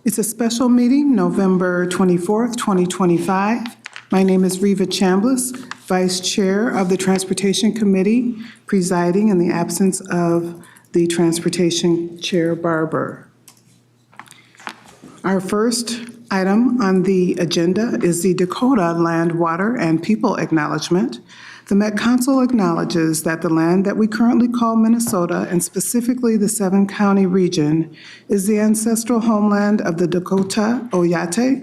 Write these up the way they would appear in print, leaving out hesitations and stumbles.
It's a special meeting, November 24th, 2025. My name is Reva Chambliss, Vice Chair of the Transportation Committee, presiding in the absence of the Transportation Chair Barber. Our first item on the agenda is the Dakota Land, Water, and People Acknowledgment. The Met Council acknowledges that the land that we currently call Minnesota, and specifically the 7-county region, is the ancestral homeland of the Dakota Oyate,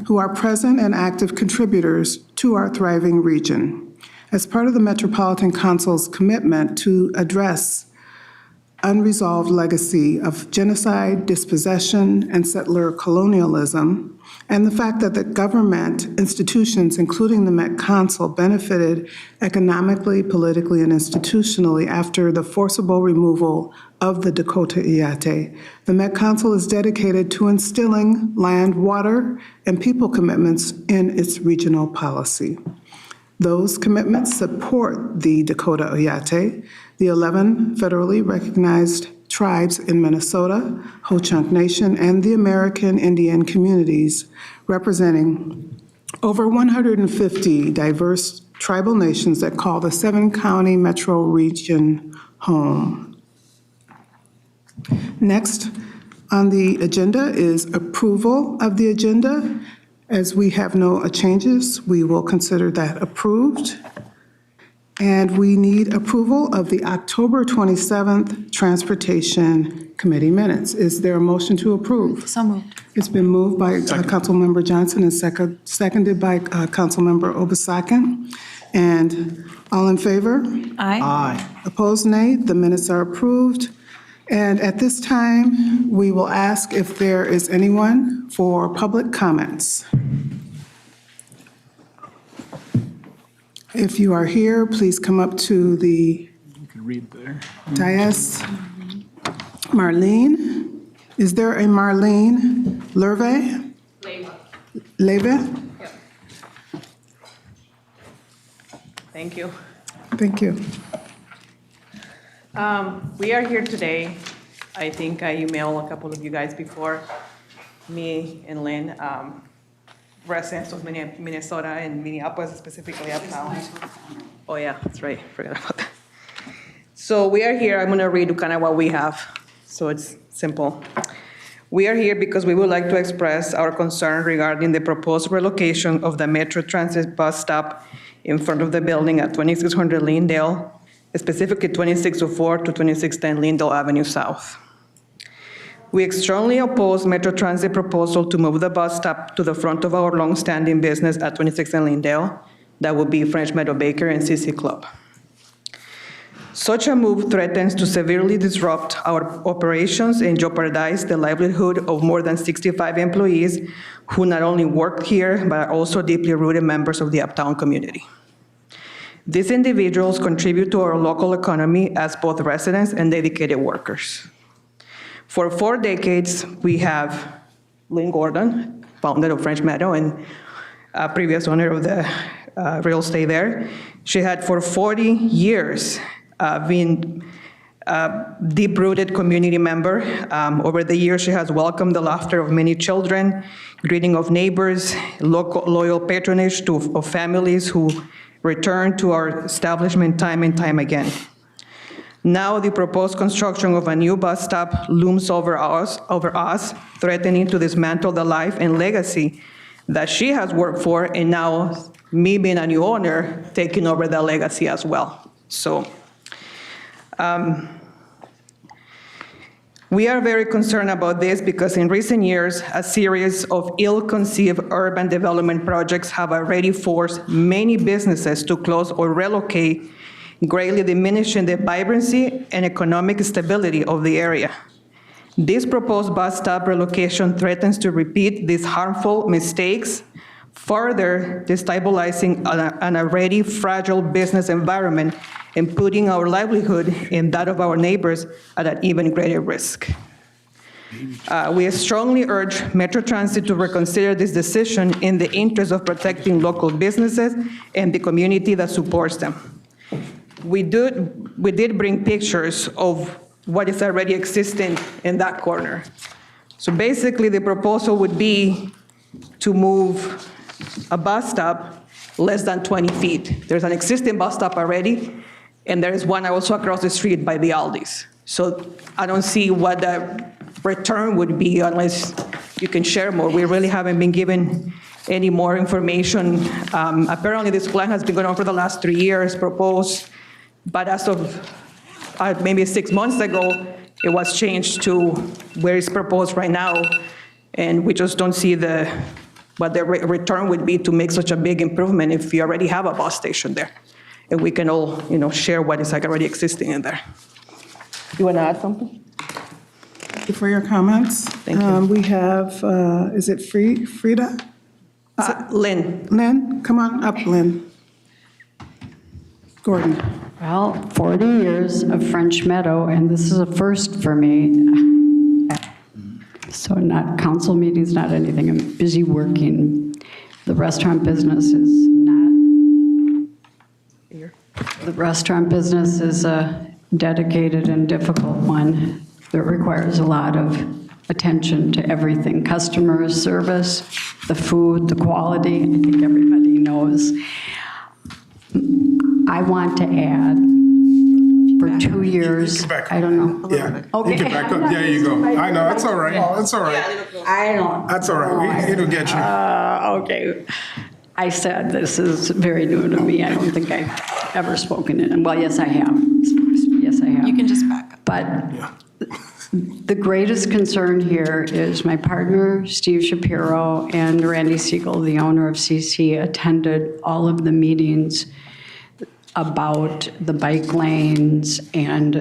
who are present and active contributors to our thriving region. As part of the Metropolitan Council's commitment to address unresolved legacy of genocide, dispossession, and settler colonialism, and the fact that the government institutions, including the Met Council, benefited economically, politically, and institutionally after the forcible removal of the Dakota Oyate. The Met Council is dedicated to instilling land, water, and people commitments in its regional policy. Those commitments support the Dakota Oyate, the 11 federally recognized tribes in Minnesota, Ho-Chunk Nation, and the American Indian communities, representing over 150 diverse tribal nations that call the 7-county metro region home. Next on the agenda is approval of the agenda. As we have no changes, we will consider that approved. And we need approval of the October 27th Transportation Committee minutes. Is there a motion to approve? So moved. It's been moved by Councilmember Johnson and seconded by Councilmember Obasakin. And all in favor? Aye. Aye. Opposed, nay. The minutes are approved. And at this time, we will ask if there is anyone for public comments. If you are here, please come up to the You can read there. dais. Marlene, is there a Marlene Lerve? Leve? Thank you. Thank you. We are here today. I think I emailed a couple of you guys before, me and Lynn, residents of Minnesota and Minneapolis, specifically uptown. Oh yeah, that's right, forgot about that. So we are here, I'm gonna read kind of what we have, so it's simple. We are here because we would like to express our concern regarding the proposed relocation of the Metro Transit bus stop in front of the building at 2600 Leandale, specifically 2604 to 2610 Leandale Avenue South. We strongly oppose Metro Transit proposal to move the bus stop to the front of our longstanding business at 2610 Leandale. That would be French Meadow Baker and CC Club. Such a move threatens to severely disrupt our operations and jeopardize the livelihood of more than 65 employees who not only work here, but are also deeply rooted members of the uptown community. These individuals contribute to our local economy as both residents and dedicated workers. For 4 decades, we have Lynn Gordon, founder of French Meadow and previous owner of the real estate there. She had for 40 years been a deep-rooted community member. Over the years, she has welcomed the laughter of many children, greeting of neighbors, loyal patronage of families who return to our establishment time and time again. Now the proposed construction of a new bus stop looms over us, threatening to dismantle the life and legacy that she has worked for, and now me being a new owner, taking over that legacy as well. So we are very concerned about this because in recent years, a series of ill-conceived urban development projects have already forced many businesses to close or relocate, greatly diminishing the vibrancy and economic stability of the area. This proposed bus stop relocation threatens to repeat these harmful mistakes, further destabilizing an already fragile business environment and putting our livelihood and that of our neighbors at an even greater risk. We strongly urge Metro Transit to reconsider this decision in the interest of protecting local businesses and the community that supports them. We did bring pictures of what is already existing in that corner. So basically, the proposal would be to move a bus stop less than 20 feet. There's an existing bus stop already, and there is one also across the street by the Aldi's. So I don't see what the return would be unless you can share more. We really haven't been given any more information. Apparently, this plan has been going on for the last 3 years, proposed, but as of maybe 6 months ago, it was changed to where it's proposed right now, and we just don't see what the return would be to make such a big improvement if you already have a bus station there, and we can all, share what is like already existing in there. You want to add something? Thank you for your comments. Thank you. We have, is it Frida? Lynn. Lynn, come on up, Lynn. Gordon. Well, 40 years of French Meadow, and this is a first for me. So not council meetings, not anything. I'm busy working. The restaurant business is not. The restaurant business is a dedicated and difficult one that requires a lot of attention to everything. Customer service, the food, the quality, I think everybody knows. I want to add, for 2 years, Get back I don't know. Yeah, Okay. you get back up. There you go. I know, that's all right. That's all right. I don't. That's all right. It'll get you. Okay. I said this is very new to me. I don't think I've ever spoken in it. Well, yes, I have. Yes, I have. You can just back up. But the greatest concern here is my partner, Steve Shapiro, and Randy Siegel, the owner of CC, attended all of the meetings about the bike lanes and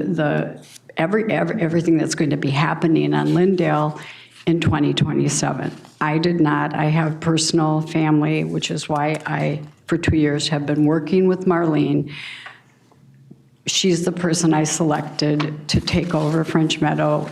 everything that's going to be happening on Lyndale in 2027. I did not. I have personal family, which is why I, for 2 years, have been working with Marlene. She's the person I selected to take over French Meadow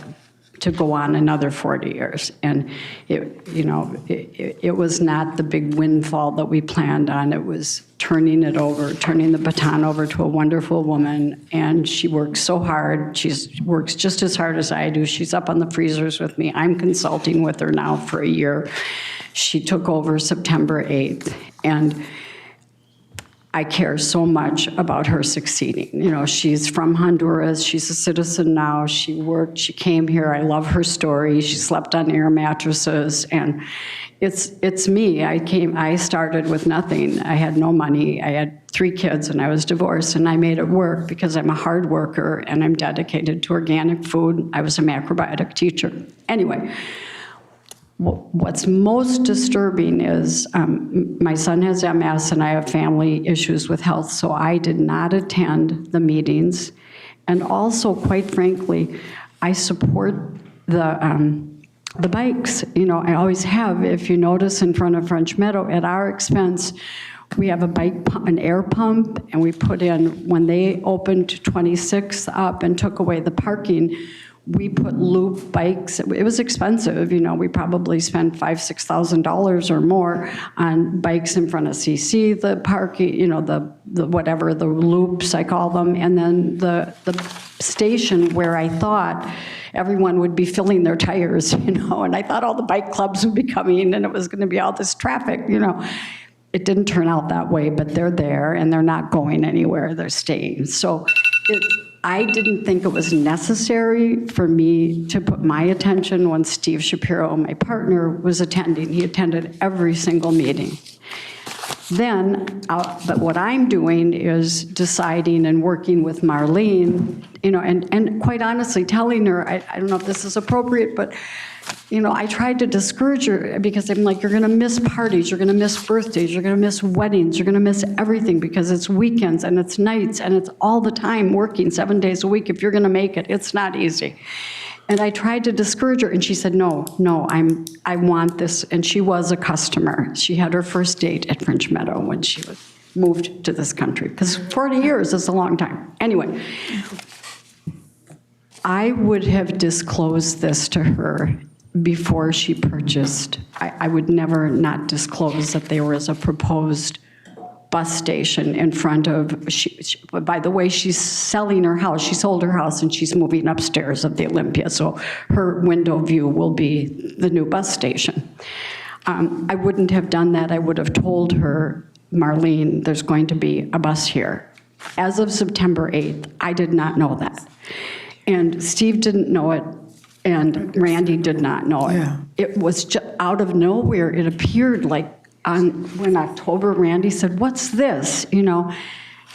to go on another 40 years. And it was not the big windfall that we planned on. It was turning the baton over to a wonderful woman. And she works so hard. She works just as hard as I do. She's up on the freezers with me. I'm consulting with her now for a year. She took over September 8th. And I care so much about her succeeding. She's from Honduras. She's a citizen now. She worked, she came here. I love her story. She slept on air mattresses. And it's me. I started with nothing. I had no money. I had 3 kids and I was divorced, and I made it work because I'm a hard worker and I'm dedicated to organic food. I was a macrobiotic teacher. Anyway, what's most disturbing is my son has MS and I have family issues with health, so I did not attend the meetings. And also, quite frankly, I support the bikes. I always have. If you notice in front of French Meadow, at our expense, we have a bike pump, an air pump, and we put in, when they opened 26th up and took away the parking, we put loop bikes. It was expensive, we probably spent $5,000, $6,000 or more on bikes in front of CC, the parking, the whatever, the loops, I call them, and then the station where I thought everyone would be filling their tires, and I thought all the bike clubs would be coming and it was gonna be all this traffic, It didn't turn out that way, but they're there and they're not going anywhere, they're staying. So I didn't think it was necessary for me to put my attention when Steve Shapiro, my partner, was attending. He attended every single meeting. Then, but what I'm doing is deciding and working with Marlene, and quite honestly telling her, I don't know if this is appropriate, but I tried to discourage her because I'm like, you're going to miss parties, you're going to miss birthdays, you're going to miss weddings, you're going to miss everything because it's weekends and it's nights and it's all the time working 7 days a week. If you're going to make it, it's not easy. And I tried to discourage her, and she said, no, I want this. And she was a customer. She had her first date at French Meadow when she moved to this country, because 40 years is a long time. Anyway, I would have disclosed this to her before she purchased. I would never not disclose that there was a proposed bus station in front of, by the way, she's selling her house. She sold her house and she's moving upstairs of the Olympia. So her window view will be the new bus station. I wouldn't have done that. I would have told her, Marlene, there's going to be a bus here. As of September 8th, I did not know that. And Steve didn't know it, and Randy did not know it. Yeah. It was just out of nowhere. It appeared like when October, Randy said, "What's this?"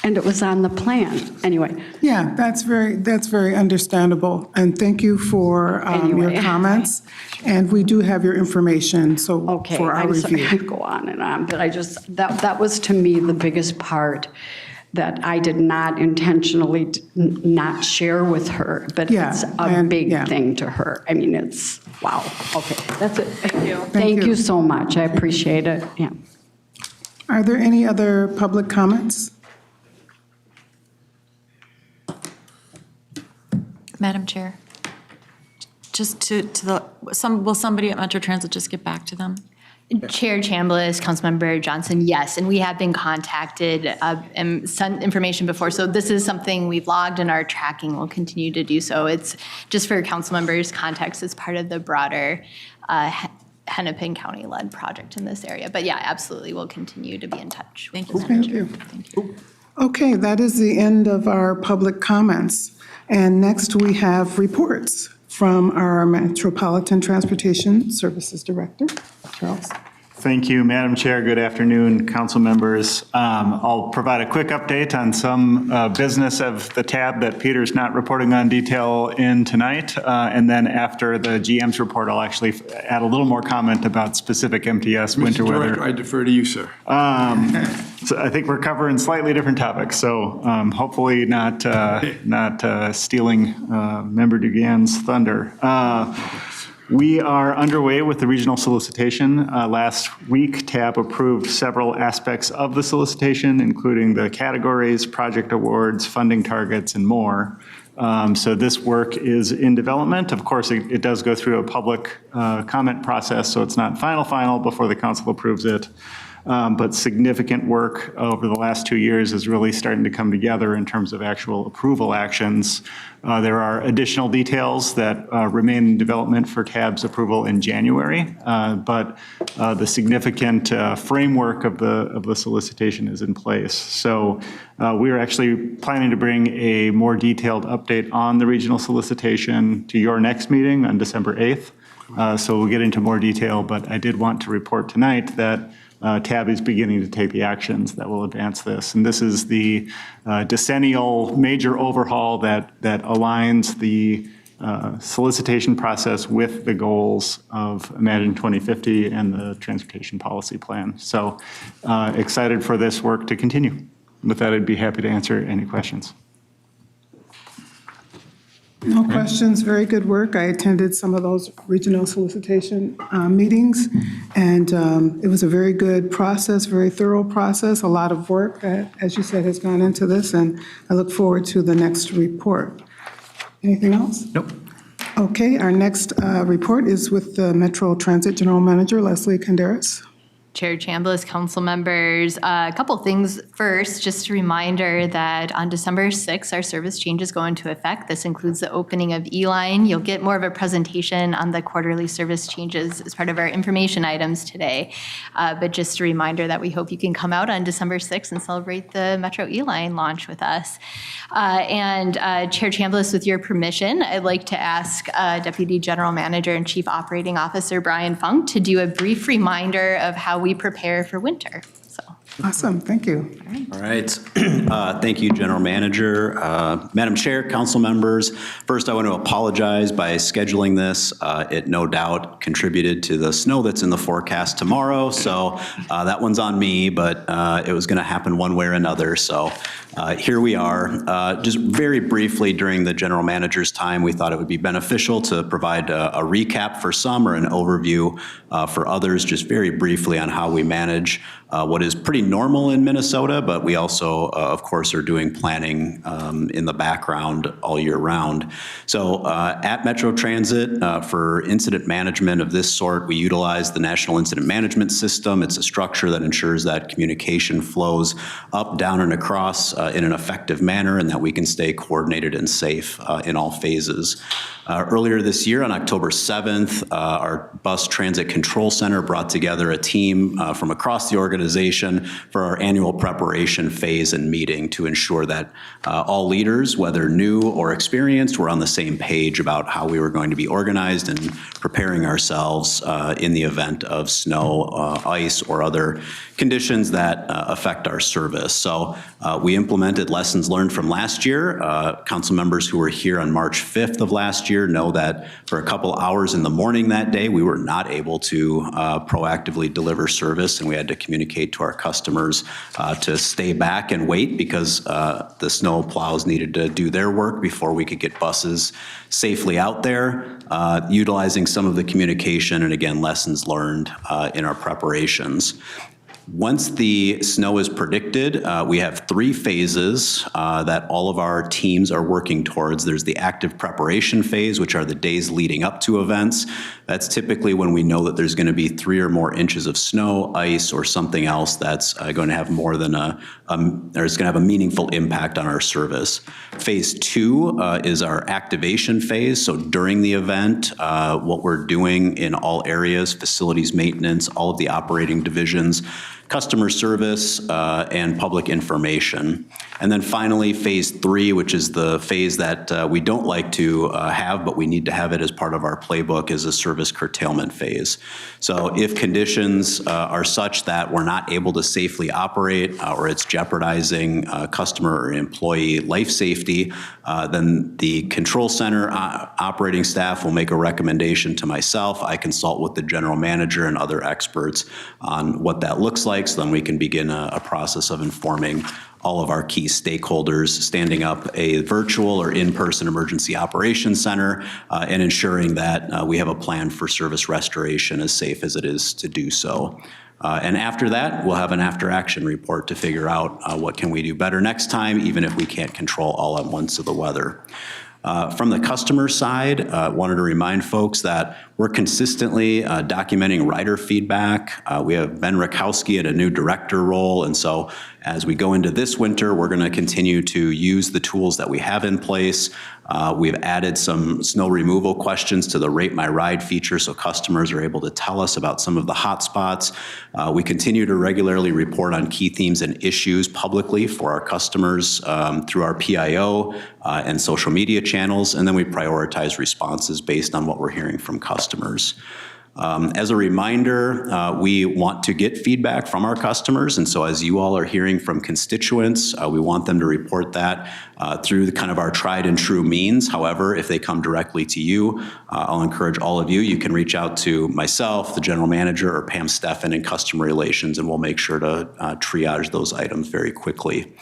And it was on the plan. Anyway. Yeah, that's very understandable. And thank you for your comments. And we do have your information, so for our I'm sorry, review. I could go on and on, but I just, that was to me the biggest part that I did not intentionally not share with her, but Yeah, it's a and- big yeah. thing to her. I mean, it's, wow. Okay, that's it. Thank you. Thank you. you so much. I appreciate it. Yeah. Are there any other public comments? Madam Chair, just will somebody at Metro Transit just get back to them? Chair Chambliss, Councilmember Johnson, yes, and we have been contacted and sent information before. So this is something we've logged and are tracking. We'll continue to do so. It's just for council members' context. It's part of the broader Hennepin County-led project in this area. But yeah, absolutely, we'll continue to be in touch. Thank you. Thank you. Okay, that is the end of our public comments. And next we have reports from our Metropolitan Transportation Services Director, Charles. Thank you, Madam Chair. Good afternoon, council members. I'll provide a quick update on some business of the tab that Peter's not reporting on detail in tonight. And then after the GM's report, I'll actually add a little more comment about specific MTS winter Mr. Director, weather. I defer to you, sir. So I think we're covering slightly different topics, so hopefully not stealing Member Dugan's thunder. We are underway with the regional solicitation. Last week, TAB approved several aspects of the solicitation, including the categories, project awards, funding targets, and more. So this work is in development. Of course, it does go through a public comment process, so it's not final before the council approves it. But significant work over the last 2 years is really starting to come together in terms of actual approval actions. There are additional details that remain in development for TAB's approval in January, but the significant framework of the solicitation is in place. So we are actually planning to bring a more detailed update on the regional solicitation to your next meeting on December 8th. So we'll get into more detail, but I did want to report tonight that TAB is beginning to take the actions that will advance this. And this is the decennial major overhaul that aligns the solicitation process with the goals of Imagine 2050 and the Transportation Policy Plan. So excited for this work to continue. With that, I'd be happy to answer any questions. No questions, very good work. I attended some of those regional solicitation meetings, and it was a very good process, very thorough process, a lot of work that, as you said, has gone into this, and I look forward to the next report. Anything else? Nope. Okay, our next report is with the Metro Transit General Manager, Leslie Canderas. Chair Chambliss, council members, a couple things. First, just a reminder that on December 6th, our service changes go into effect. This includes the opening of E-Line. You'll get more of a presentation on the quarterly service changes as part of our information items today. But just a reminder that we hope you can come out on December 6th and celebrate the Metro E-Line launch with us. And Chair Chambliss, with your permission, I'd like to ask Deputy General Manager and Chief Operating Officer Brian Funk to do a brief reminder of how we prepare for winter. So. Awesome, thank you. All right. Thank you, General Manager. Madam Chair, council members, first I want to apologize by scheduling this. It no doubt contributed to the snow that's in the forecast tomorrow, so that one's on me, but it was going to happen one way or another, so here we are. Just very briefly during the General Manager's time, we thought it would be beneficial to provide a recap for some or an overview for others, just very briefly on how we manage what is pretty normal in Minnesota, but we also, of course, are doing planning in the background all year round. So at Metro Transit, for incident management of this sort, we utilize the National Incident Management System. It's a structure that ensures that communication flows up, down, and across in an effective manner, and that we can stay coordinated and safe in all phases. Earlier this year, on October 7th, our Bus Transit Control Center brought together a team from across the organization for our annual preparation phase and meeting to ensure that all leaders, whether new or experienced, were on the same page about how we were going to be organized and preparing ourselves in the event of snow, ice, or other conditions that affect our service. So we implemented lessons learned from last year. Council members who were here on March 5th of last year know that for a couple hours in the morning that day, we were not able to proactively deliver service, and we had to communicate to our customers to stay back and wait because the snow plows needed to do their work before we could get buses safely out there, utilizing some of the communication and, again, lessons learned in our preparations. Once the snow is predicted, we have 3 phases that all of our teams are working towards. There's the active preparation phase, which are the days leading up to events. That's typically when we know that there's going to be 3 or more inches of snow, ice, or something else that's going to have more than or it's going to have a meaningful impact on our service. Phase 2 is our activation phase. So during the event, what we're doing in all areas, facilities maintenance, all of the operating divisions, customer service, and public information. And then finally, phase 3, which is the phase that we don't like to have, but we need to have it as part of our playbook, is a service curtailment phase. So if conditions are such that we're not able to safely operate or it's jeopardizing customer or employee life safety, then the control center operating staff will make a recommendation to myself. I consult with the general manager and other experts on what that looks like, so then we can begin a process of informing all of our key stakeholders, standing up a virtual or in-person emergency operations center, and ensuring that we have a plan for service restoration as safe as it is to do so. And after that, we'll have an after-action report to figure out what can we do better next time, even if we can't control all at once of the weather. From the customer side, wanted to remind folks that we're consistently documenting rider feedback. We have Ben Rakowski in a new director role, and so as we go into this winter, we're going to continue to use the tools that we have in place. We've added some snow removal questions to the Rate My Ride feature so customers are able to tell us about some of the hot spots. We continue to regularly report on key themes and issues publicly for our customers through our PIO and social media channels, and then we prioritize responses based on what we're hearing from customers. As a reminder, we want to get feedback from our customers, and so as you all are hearing from constituents, we want them to report that through the kind of our tried and true means. However, if they come directly to you, I'll encourage all of you, you can reach out to myself, the general manager, or Pam Steffen in customer relations, and we'll make sure to triage those items very quickly.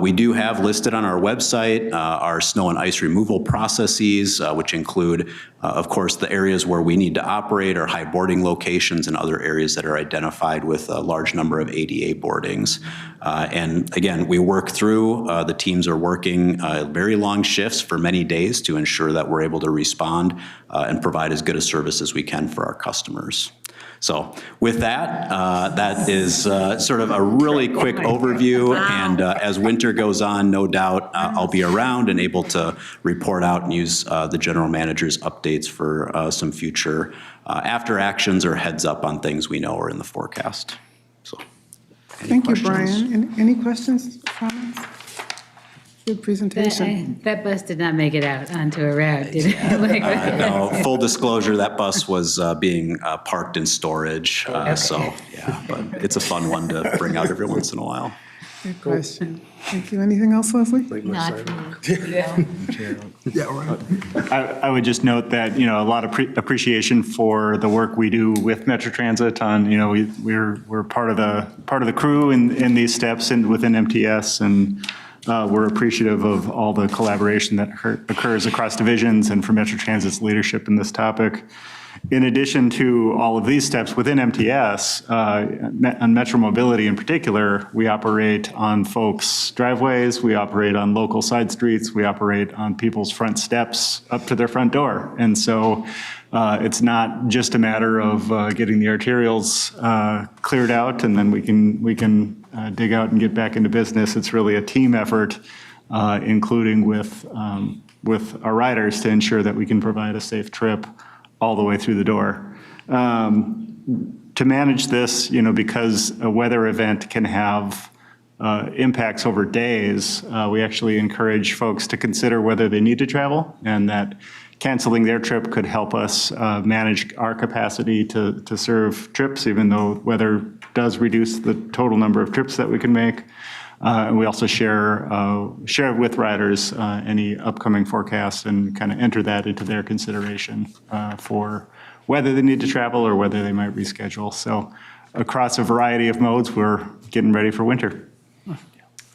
We do have listed on our website our snow and ice removal processes, which include, of course, the areas where we need to operate, our high boarding locations, and other areas that are identified with a large number of ADA boardings. And again, we work through, the teams are working very long shifts for many days to ensure that we're able to respond and provide as good a service as we can for our customers. So with that, that is sort of a really quick overview. And as winter goes on, no doubt I'll be around and able to report out and use the general manager's updates for some future after actions or heads up on things we know are in the forecast. So, Thank you, Brian. Any questions, comments? Good presentation. That bus did not make it out onto a route, did it? No, full disclosure, that bus was being parked in storage. So, yeah, but it's a fun one to bring out every once in a while. Good question. Thank you. Anything else, Leslie? Not for me. Yeah, right. I would just note that, you know, a lot of appreciation for the work we do with Metro Transit on, you know, we're part of the crew in these steps and within MTS, and we're appreciative of all the collaboration that occurs across divisions and for Metro Transit's leadership in this topic. In addition to all of these steps within MTS, on Metro Mobility in particular, we operate on folks' driveways, we operate on local side streets, we operate on people's front steps up to their front door. And so it's not just a matter of getting the arterials cleared out and then we can dig out and get back into business. It's really a team effort, including with our riders, to ensure that we can provide a safe trip all the way through the door. To manage this, because a weather event can have impacts over days, we actually encourage folks to consider whether they need to travel, and that canceling their trip could help us manage our capacity to serve trips, even though weather does reduce the total number of trips that we can make. And we also share with riders any upcoming forecasts and kind of enter that into their consideration for whether they need to travel or whether they might reschedule. So across a variety of modes, we're getting ready for winter.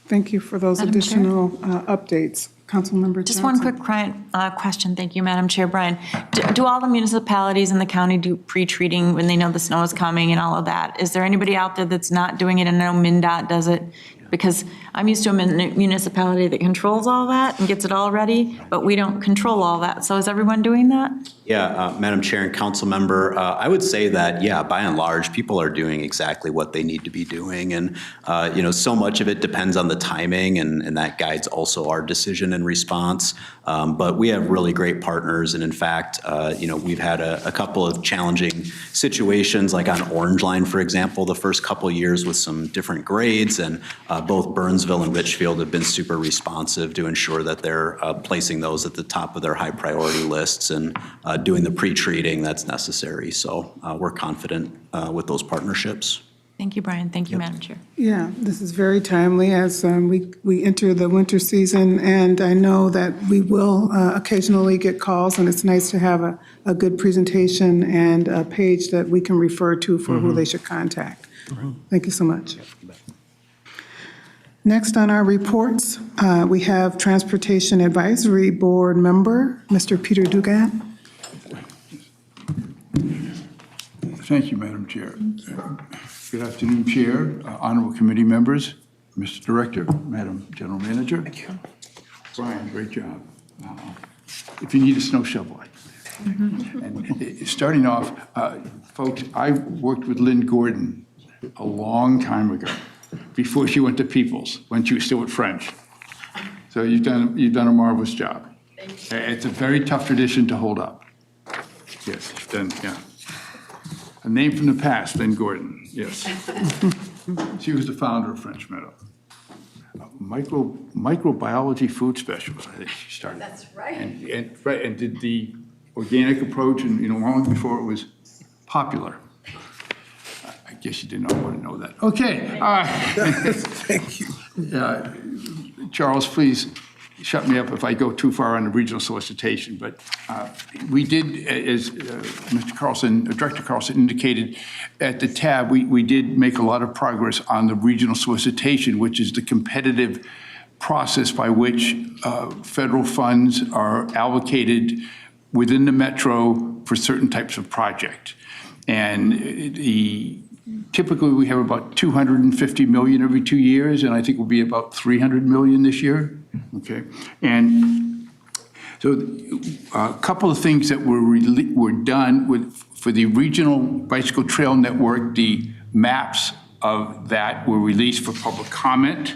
Thank you for those Madam Chair? additional updates. Councilmember Just Johnson. one quick question. Thank you, Madam Chair. Brian, do all the municipalities in the county do pre-treating when they know the snow is coming and all of that? Is there anybody out there that's not doing it? I know MnDOT does it. Because I'm used to a municipality that controls all that and gets it all ready, but we don't control all that. So is everyone doing that? Yeah, Madam Chair and Council Member, I would say that, yeah, by and large, people are doing exactly what they need to be doing. And, so much of it depends on the timing, and that guides also our decision and response. But we have really great partners. And in fact, we've had a couple of challenging situations, like on Orange Line, for example, the first couple of years with some different grades. And both Burnsville and Richfield have been super responsive to ensure that they're placing those at the top of their high priority lists and doing the pre-treating that's necessary. So we're confident with those partnerships. Thank you, Brian. Thank you, Madam Chair. Yeah, this is very timely as we enter the winter season, and I know that we will occasionally get calls, and it's nice to have a good presentation and a page that we can refer to for who they should contact. Thank you so much. Next on our reports, we have Transportation Advisory Board member, Mr. Peter Dugan. Thank you, Madam Chair. Good afternoon, Chair, honorable committee members, Mr. Director, Madam General Manager. Thank you. Brian, great job. If you need a snow shovel, and starting off, folks, I worked with Lynn Gordon a long time ago, before she went to Peoples, when she was still at French. So you've done a marvelous job. It's a very tough tradition to hold up. Yes, then, yeah. A name from the past, Lynn Gordon, yes. She was the founder of French Meadow. Microbiology food specialist, I think she started. That's right. And did the organic approach, and long before it was popular. I guess you did not want to know that. Okay. Thank you. Charles, please shut me up if I go too far on the regional solicitation. But we did, as Mr. Carlson, Director Carlson indicated at the tab, we did make a lot of progress on the regional solicitation, which is the competitive process by which federal funds are allocated within the metro for certain types of project. And typically we have about $250 million every 2 years, and I think we'll be about $300 million this year. Okay, and so a couple of things that were done for the regional bicycle trail network. The maps of that were released for public comment.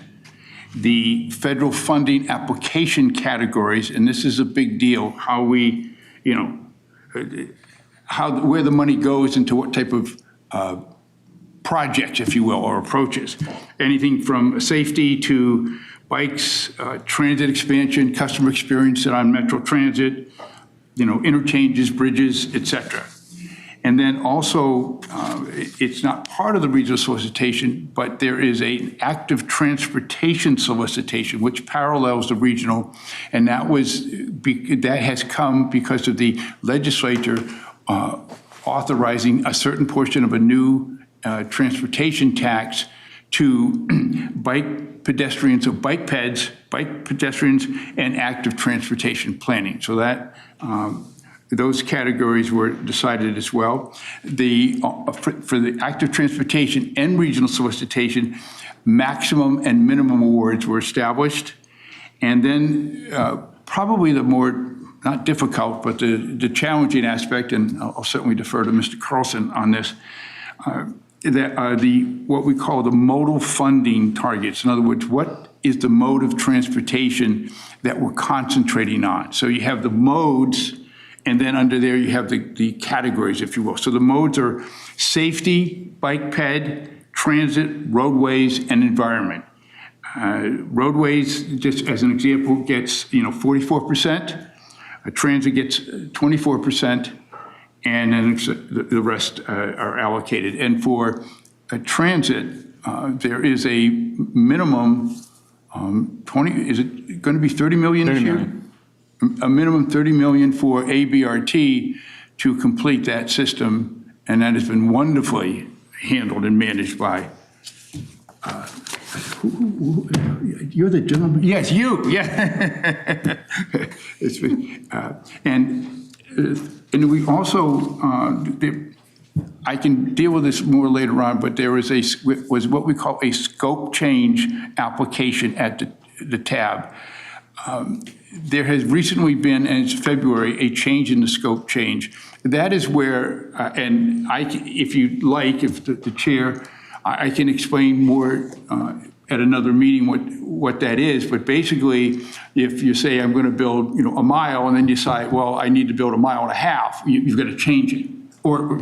The federal funding application categories, and this is a big deal, how we, where the money goes into what type of projects, if you will, or approaches. Anything from safety to bikes, transit expansion, customer experience on Metro Transit, interchanges, bridges, et cetera. And then also, it's not part of the regional solicitation, but there is an active transportation solicitation, which parallels the regional, and that has come because of the legislature authorizing a certain portion of a new transportation tax to bike pedestrians, so bike pedestrians, and active transportation planning. So that those categories were decided as well. For the active transportation and regional solicitation, maximum and minimum awards were established. And then probably the more, not difficult, but the challenging aspect, and I'll certainly defer to Mr. Carlson on this, that are what we call the modal funding targets. In other words, what is the mode of transportation that we're concentrating on? So you have the modes, and then under there you have the categories, if you will. So the modes are safety, bike ped, transit, roadways, and environment. Roadways, just as an example, gets 44%. Transit gets 24%, and then the rest are allocated. And for transit, there is a minimum 20. Is it going to be 30 million this year? 30 million. A minimum 30 million for ABRT to complete that system, and that has been wonderfully handled and managed by. You're the gentleman? Yes, you, yeah. It's been, and we also, I can deal with this more later on, but there was what we call a scope change application at the tab. There has recently been, and it's February, a change in the scope change. That is where, and if you like, if the chair, I can explain more at another meeting what that is. But basically, if you say I'm going to build, a mile, and then you decide, well, I need to build 1.5 miles, you've got to change it, or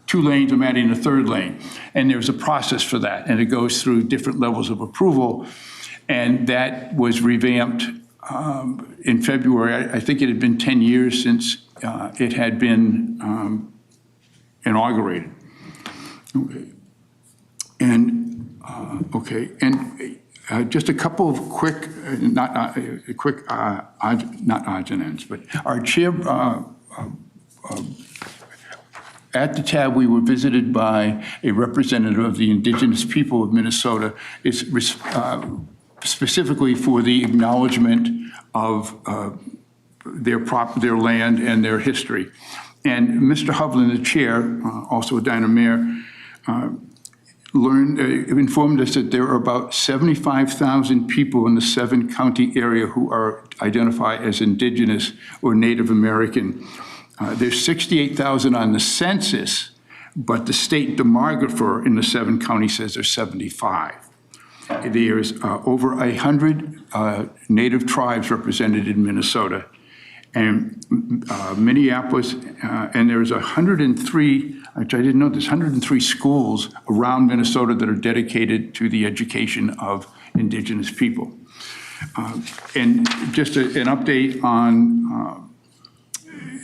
2 lanes, I'm adding a 3rd lane, and there's a process for that, and it goes through different levels of approval, and that was revamped in February. I think it had been 10 years since it had been inaugurated. Okay. And just a couple of quick, not odds and ends, but our chair, at the tab, we were visited by a representative of the indigenous people of Minnesota. It's specifically for the acknowledgement of their land and their history. And Mr. Hovland, the chair, also a Dinah Mayor, informed us that there are about 75,000 people in the 7-county area who are identified as indigenous or Native American. There's 68,000 on the census, but the state demographer in the 7 counties says there's 75. There's over 100 Native tribes represented in Minnesota, and Minneapolis, and there's 103, which I didn't know this, 103 schools around Minnesota that are dedicated to the education of indigenous people. And just an update on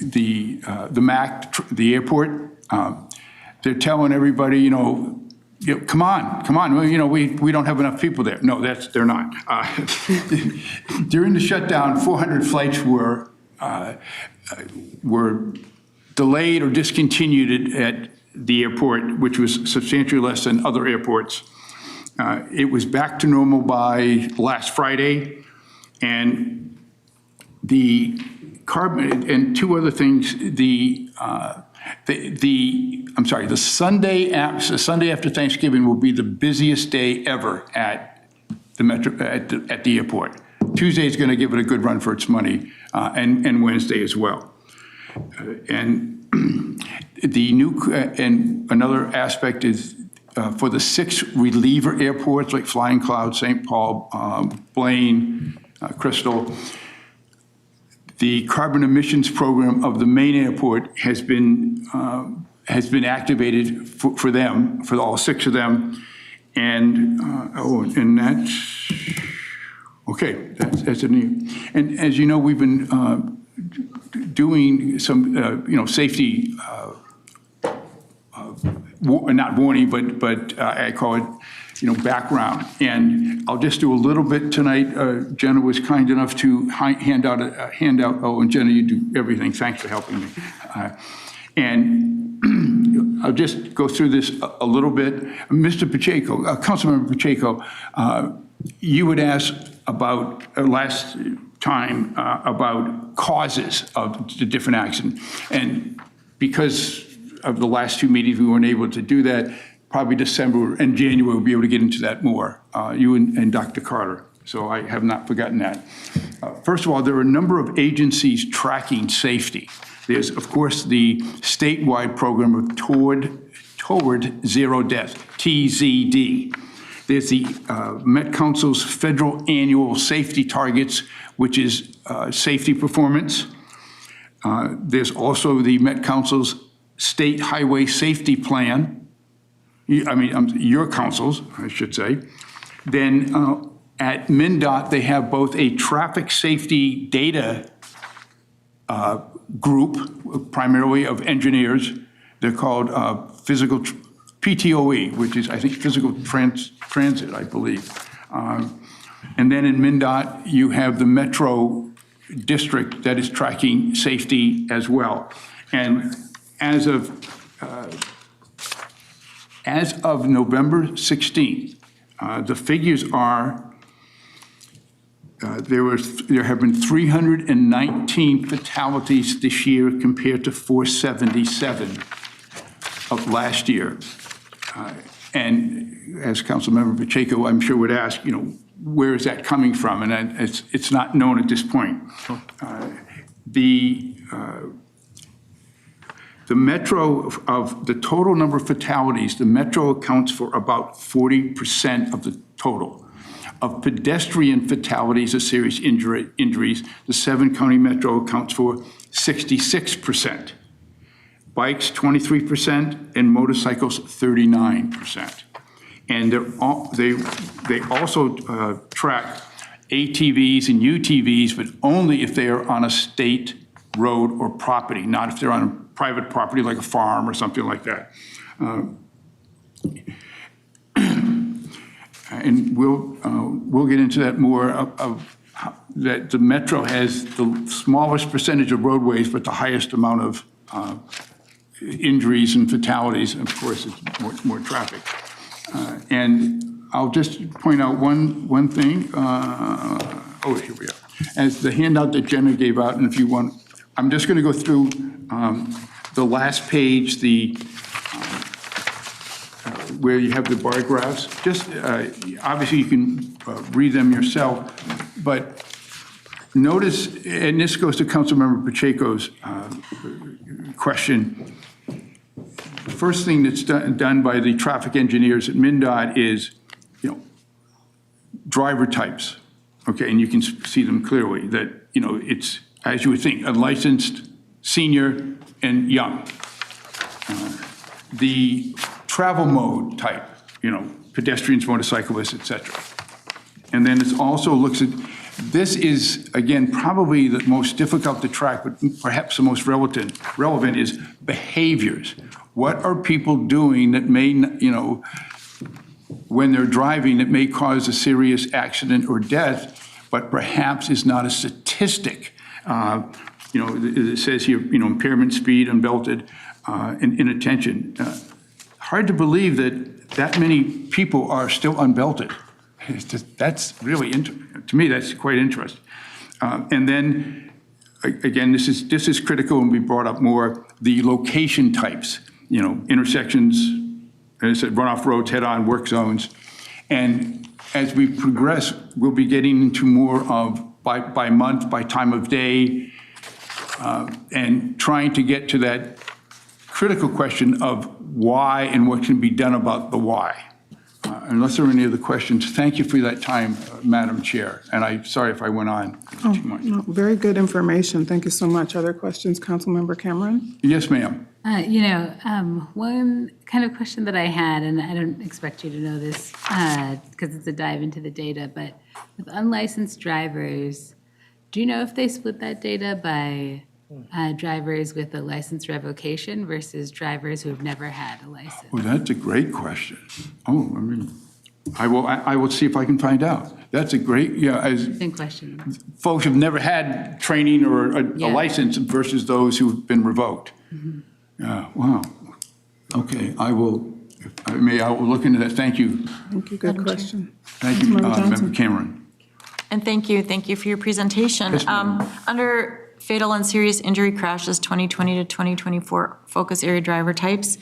the MAC, the airport. They're telling everybody, come on. Well, we don't have enough people there. No, they're not. During the shutdown, 400 flights were delayed or discontinued at the airport, which was substantially less than other airports. It was back to normal by last Friday, and the carbon and 2 other things. The Sunday after Thanksgiving will be the busiest day ever at the airport. Tuesday is going to give it a good run for its money, and Wednesday as well. And and another aspect is for the 6 reliever airports like Flying Cloud, St. Paul, Blaine, Crystal. The carbon emissions program of the main airport has been activated for them, for all 6 of them, and that's okay. That's a new. And as you know, we've been doing some safety, not warning, but I call it background. And I'll just do a little bit tonight. Jenna was kind enough to hand out a handout. Oh, and Jenna, you do everything. Thanks for helping me. And I'll just go through this a little bit. Mr. Pacheco, Councilmember Pacheco, you had asked about time about causes of the different actions. And because of the last two meetings, we weren't able to do that. Probably December and January, we'll be able to get into that more, you and Dr. Carter. So I have not forgotten that. First of all, there are a number of agencies tracking safety. There's, of course, the statewide program of Toward Zero Death, TZD. There's the Met Council's federal annual safety targets, which is safety performance. There's also the Met Council's State Highway Safety Plan. Your councils, I should say. Then at MnDOT, they have both a traffic safety data group, primarily of engineers. They're called PTOE, which is, I think, physical transit, I believe. And then in MnDOT, you have the Metro District that is tracking safety as well. And as of November 16th, the figures are, there have been 319 fatalities this year compared to 477 of last year. And as Councilmember Pacheco, I'm sure would ask, where is that coming from? And it's not known at this point. The Metro, of the total number of fatalities, the Metro accounts for about 40% of the total. Of pedestrian fatalities or serious injuries, the 7-county Metro accounts for 66%. Bikes, 23%, and motorcycles, 39%. And they also track ATVs and UTVs, but only if they are on a state road or property, not if they're on a private property like a farm or something like that. And we'll get into that more that the Metro has the smallest percentage of roadways, but the highest amount of injuries and fatalities. And of course, it's more traffic. And I'll just point out one thing. Here we are. As the handout that Jenna gave out, and if you want, I'm just going to go through the last page, where you have the bar graphs. Just obviously you can read them yourself, but notice, and this goes to Councilmember Pacheco's question. The first thing that's done by the traffic engineers at MnDOT is, driver types. Okay, and you can see them clearly that, it's, as you would think, unlicensed, senior, and young. The travel mode type, pedestrians, motorcyclists, et cetera. And then it also looks at, this is, again, probably the most difficult to track, but perhaps the most relevant is behaviors. What are people doing that may, when they're driving, that may cause a serious accident or death, but perhaps is not a statistic? It says here, impairment, speed, unbelted, and inattention. Hard to believe that many people are still unbelted. That's really, to me, that's quite interesting. And then, again, this is critical and we brought up more, the location types, intersections, as I said, runoff roads, head-on, work zones. And as we progress, we'll be getting into more of by month, by time of day, and trying to get to that critical question of why and what can be done about the why. Unless there are any other questions, thank you for that time, Madam Chair. And I'm sorry if I went on too much. No, very good information. Thank you so much. Other questions, Councilmember Cameron? Yes, ma'am. One kind of question that I had, and I don't expect you to know this because it's a dive into the data, but with unlicensed drivers, do you know if they split that data by drivers with a license revocation versus drivers who have never had a license? Well, that's a great question. I will see if I can find out. That's a great, Same question. Folks have never had training or a license versus those who've been revoked. Mm-hmm. Wow. Okay, I will look into that. Thank you. Thank you. Good question. Thank you, Councilmember Johnson. Member Cameron. And thank you for your presentation. Yes, ma'am. Under fatal and serious injury crashes 2020 to 2024 focus area driver types,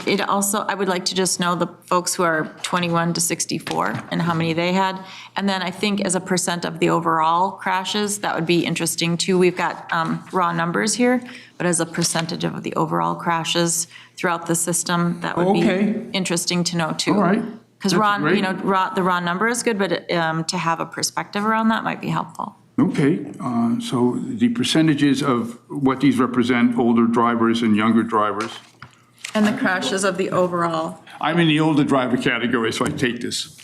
it also, I would like to just know the folks who are 21 to 64 and how many they had. And then I think as a percent of the overall crashes, that would be interesting too. We've got raw numbers here, but as a percentage of the overall crashes throughout the system, that would Okay. be interesting to know too. All right. Because That's raw, great. the raw number is good, but to have a perspective around that might be helpful. Okay, so the percentages of what these represent, older drivers and younger drivers. And the crashes of the overall. I'm in the older driver category, so I take this.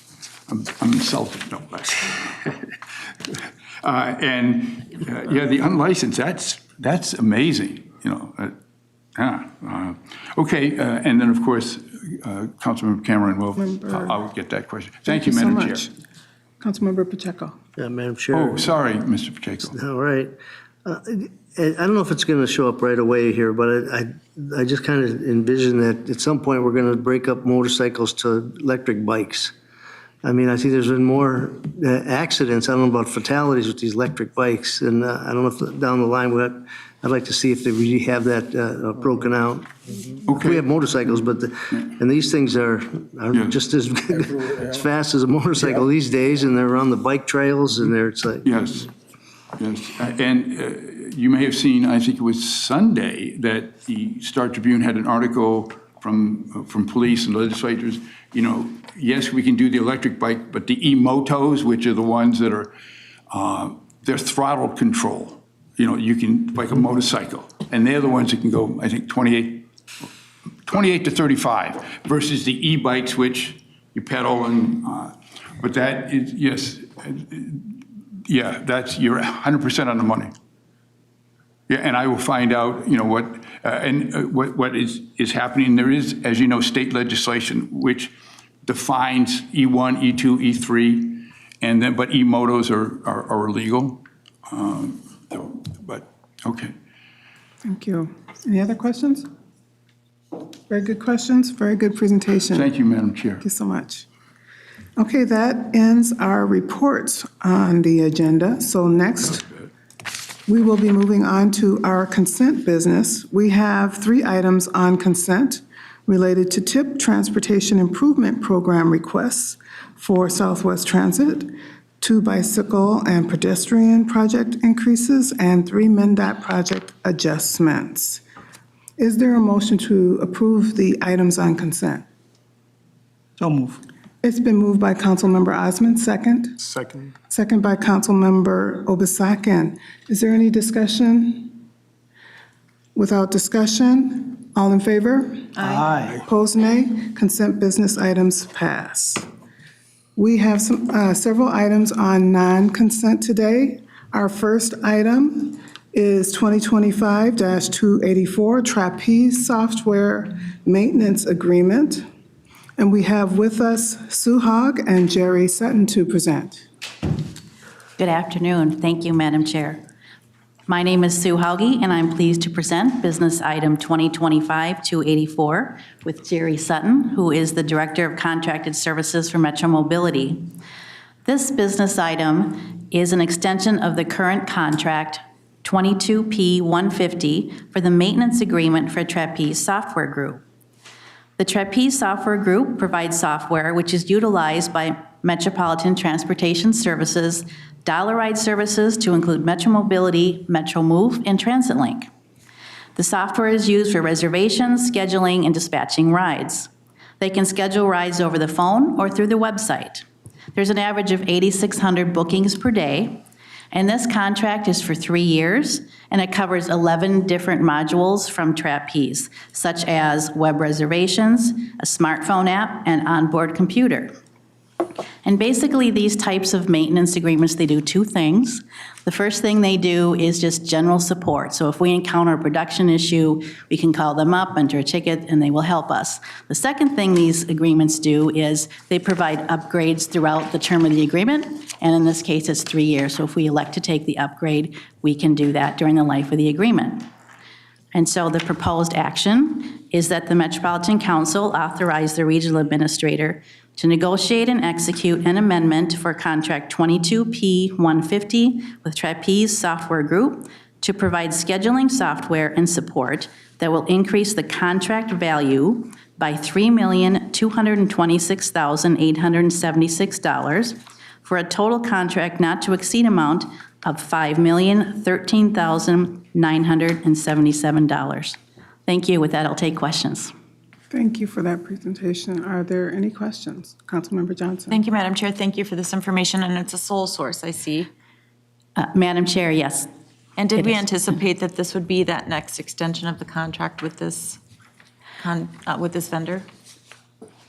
I'm insulted, no. Yeah, the unlicensed, that's amazing, you know. Okay, and then, of course, Councilmember Cameron will, I'll get that question. Thank you, so Madam Chair. much. Councilmember Pacheco. Yeah, Madam Chair. Oh, sorry, Mr. Pacheco. All right. I don't know if it's going to show up right away here, but I just kind of envision that at some point we're going to break up motorcycles to electric bikes. I mean, I think there's been more accidents, I don't know about fatalities with these electric bikes, and I don't know if down the line, I'd like to see if they really have that broken out. We have motorcycles, but, and these things are Yeah. just as fast as a motorcycle these days, and they're on the bike trails, and it's like. Yes, yes. And you may have seen, I think it was Sunday, that the Star Tribune had an article from police and legislators, you know, yes, we can do the electric bike, but the e-motos, which are the ones that are, they're throttle control. You know, you can, like a motorcycle, and they're the ones that can go, I think, 28 to 35 versus the e-bikes, which you pedal and, but that is, yes, yeah, you're 100% on the money. Yeah, and I will find out, you know, what is happening. There is, as you know, state legislation which defines E1, E2, E3, and then, but e-motos are illegal. But, okay. Thank you. Any other questions? Very good questions, very good presentation. Thank you, Madam Chair. Thank you so much. Okay, that ends our reports on the agenda. So next, we will be moving on to our consent business. We have 3 items on consent related to TIP Transportation Improvement Program requests for Southwest Transit, 2 bicycle and pedestrian project increases, and 3 MnDOT project adjustments. Is there a motion to approve the items on consent? So move. It's been moved by Councilmember Osmond, second. Second. Second by Councilmember Obasakin. Is there any discussion? Without discussion, all in favor? Aye. Opposed, nay. Consent business items pass. We have several items on non-consent today. Our first item is 2025-284 Trapeze Software Maintenance Agreement. And we have with us Sue Hogg and Jerry Sutton to present. Good afternoon. Thank you, Madam Chair. My name is Sue Hauge, and I'm pleased to present business item 2025-284 with Jerry Sutton, who is the Director of Contracted Services for Metro Mobility. This business item is an extension of the current contract 22P150 for the maintenance agreement for Trapeze Software Group. The Trapeze Software Group provides software which is utilized by Metropolitan Transportation Services, Dollar Ride Services to include Metro Mobility, Metro Move, and TransitLink. The software is used for reservations, scheduling, and dispatching rides. They can schedule rides over the phone or through the website. There's an average of 8,600 bookings per day, and this contract is for 3 years, and it covers 11 different modules from Trapeze, such as web reservations, a smartphone app, and onboard computer. And basically, these types of maintenance agreements, they do 2 things. The first thing they do is just general support. So if we encounter a production issue, we can call them up, enter a ticket, and they will help us. The second thing these agreements do is they provide upgrades throughout the term of the agreement, and in this case, it's 3 years. So if we elect to take the upgrade, we can do that during the life of the agreement. And so the proposed action is that the Metropolitan Council authorize the regional administrator to negotiate and execute an amendment for contract 22P150 with Trapeze Software Group to provide scheduling software and support that will increase the contract value by $3,226,876 for a total contract not to exceed amount of $5,013,977. Thank you. With that, I'll take questions. Thank you for that presentation. Are there any questions? Councilmember Johnson? Thank you, Madam Chair. Thank you for this information, and it's a sole source, I see. Madam Chair, yes. And did It we is. anticipate that this would be that next extension of the contract with this vendor?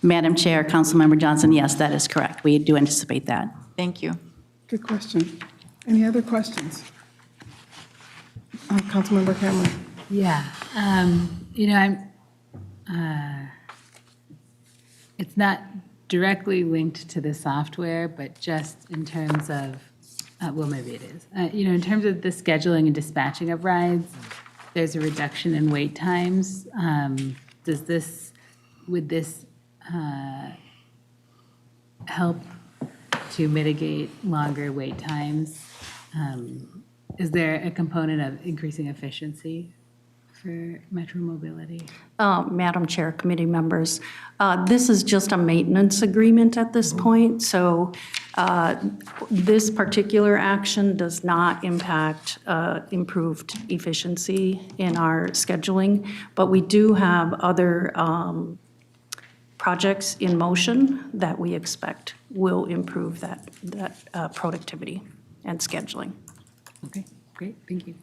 Madam Chair, Councilmember Johnson, yes, that is correct. We do anticipate that. Thank you. Good question. Any other questions? Councilmember Cameron? Yeah, it's not directly linked to the software, but just in terms of, well, maybe it is. In terms of the scheduling and dispatching of rides, there's a reduction in wait times. Would this help to mitigate longer wait times? Is there a component of increasing efficiency for Metro Mobility? Madam Chair, committee members, this is just a maintenance agreement at this point, so this particular action does not impact improved efficiency in our scheduling, but we do have other projects in motion that we expect will improve that productivity and scheduling. Okay, great, thank you.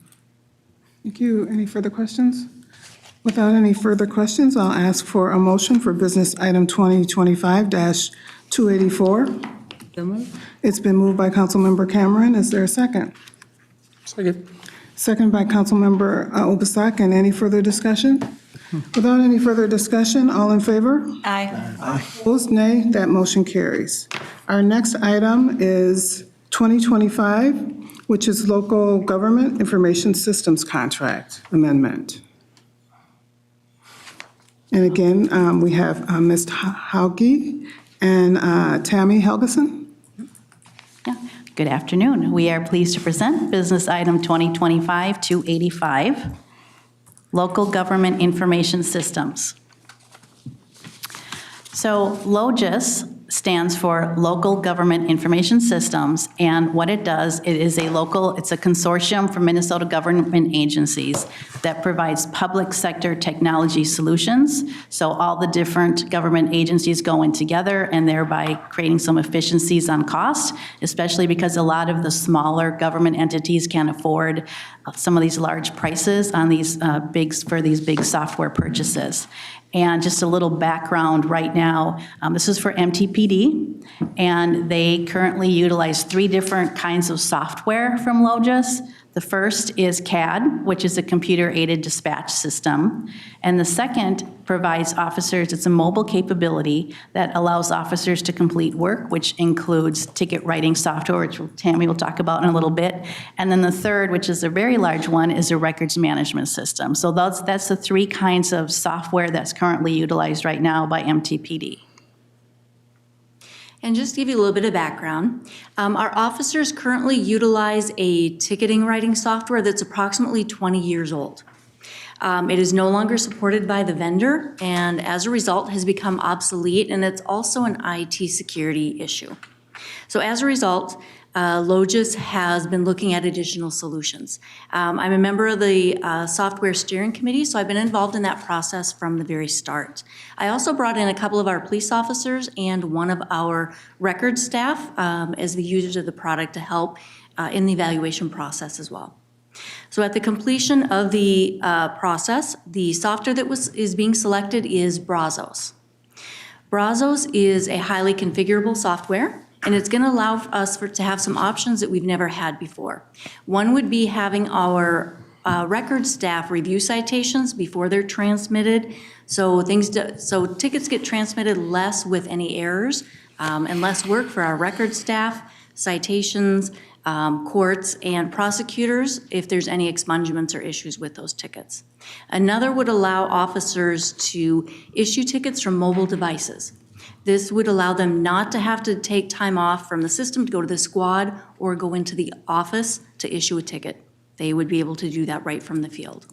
Thank you. Any further questions? Without any further questions, I'll ask for a motion for business item 2025-284. So moved. It's been moved by Councilmember Cameron. Is there a second? Second. Second by Councilmember Obasak. And any further discussion? Without any further discussion, all in favor? Aye. Opposed, nay. That motion carries. Our next item is 2025, which is Local Government Information Systems Contract Amendment. And again, we have Ms. Hauge and Tammy Helgeson. Yeah. Good afternoon. We are pleased to present business item 2025-285, Local Government Information Systems. So LOGIS stands for Local Government Information Systems, and what it does, it's a consortium for Minnesota government agencies that provides public sector technology solutions. So all the different government agencies go in together and thereby creating some efficiencies on cost, especially because a lot of the smaller government entities can't afford some of these large prices on these big software purchases. And just a little background right now, this is for MTPD, and they currently utilize 3 different kinds of software from LOGIS. The first is CAD, which is a computer-aided dispatch system. And the second provides officers, it's a mobile capability that allows officers to complete work, which includes ticket writing software, which Tammy will talk about in a little bit. And then the third, which is a very large one, is a records management system. So that's the 3 kinds of software that's currently utilized right now by MTPD. And just to give you a little bit of background, our officers currently utilize a ticketing writing software that's approximately 20 years old. It is no longer supported by the vendor, and as a result has become obsolete, and it's also an IT security issue. So as a result, LOGIS has been looking at additional solutions. I'm a member of the software steering committee, so I've been involved in that process from the very start. I also brought in a couple of our police officers and one of our record staff as the users of the product to help in the evaluation process as well. So at the completion of the process, the software that is being selected is Brazos. Brazos is a highly configurable software, and it's going to allow us to have some options that we've never had before. One would be having our record staff review citations before they're transmitted, so tickets get transmitted less with any errors and less work for our record staff, citations, courts, and prosecutors if there's any expungements or issues with those tickets. Another would allow officers to issue tickets from mobile devices. This would allow them not to have to take time off from the system to go to the squad or go into the office to issue a ticket. They would be able to do that right from the field.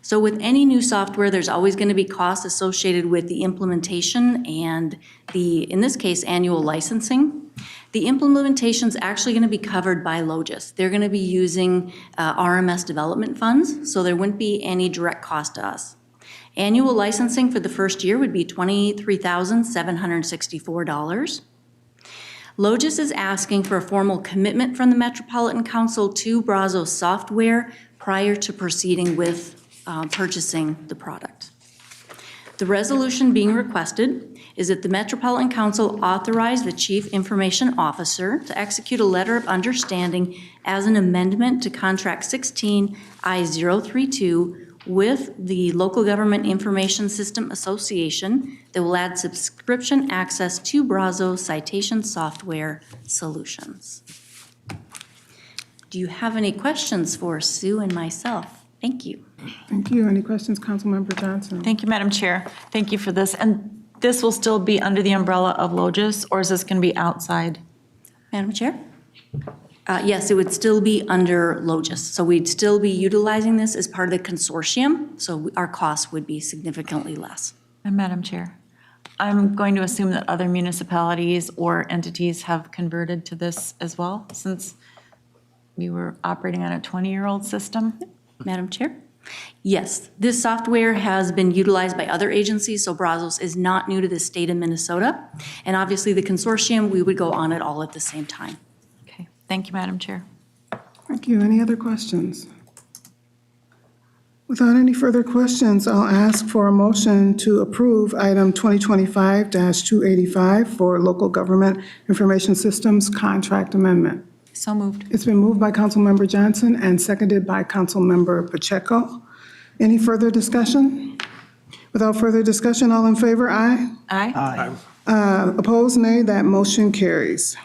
So with any new software, there's always going to be costs associated with the implementation and in this case, annual licensing. The implementation's actually going to be covered by LOGIS. They're going to be using RMS development funds, so there wouldn't be any direct cost to us. Annual licensing for the first year would be $23,764. LOGIS is asking for a formal commitment from the Metropolitan Council to Brazos software prior to proceeding with purchasing the product. The resolution being requested is that the Metropolitan Council authorize the Chief Information Officer to execute a letter of understanding as an amendment to Contract 16 I-032 with the Local Government Information System Association that will add subscription access to Brazos citation software solutions. Do you have any questions for Sue and myself? Thank you. Thank you. Any questions, Councilmember Johnson? Thank you, Madam Chair. Thank you for this. And this will still be under the umbrella of LOGIS, or is this going to be outside? Madam Chair? Yes, it would still be under LOGIS. So we'd still be utilizing this as part of the consortium, so our costs would be significantly less. And Madam Chair, I'm going to assume that other municipalities or entities have converted to this as well, since we were operating on a 20-year-old system. Madam Chair? Yes, this software has been utilized by other agencies, so Brazos is not new to the state of Minnesota. And obviously the consortium, we would go on it all at the same time. Okay, thank you, Madam Chair. Thank you. Any other questions? Without any further questions, I'll ask for a motion to approve item 2025-285 for Local Government Information Systems Contract Amendment. So moved. It's been moved by Councilmember Johnson and seconded by Councilmember Pacheco. Any further discussion? Without further discussion, all in favor, aye? Aye. Opposed, nay. That motion carries.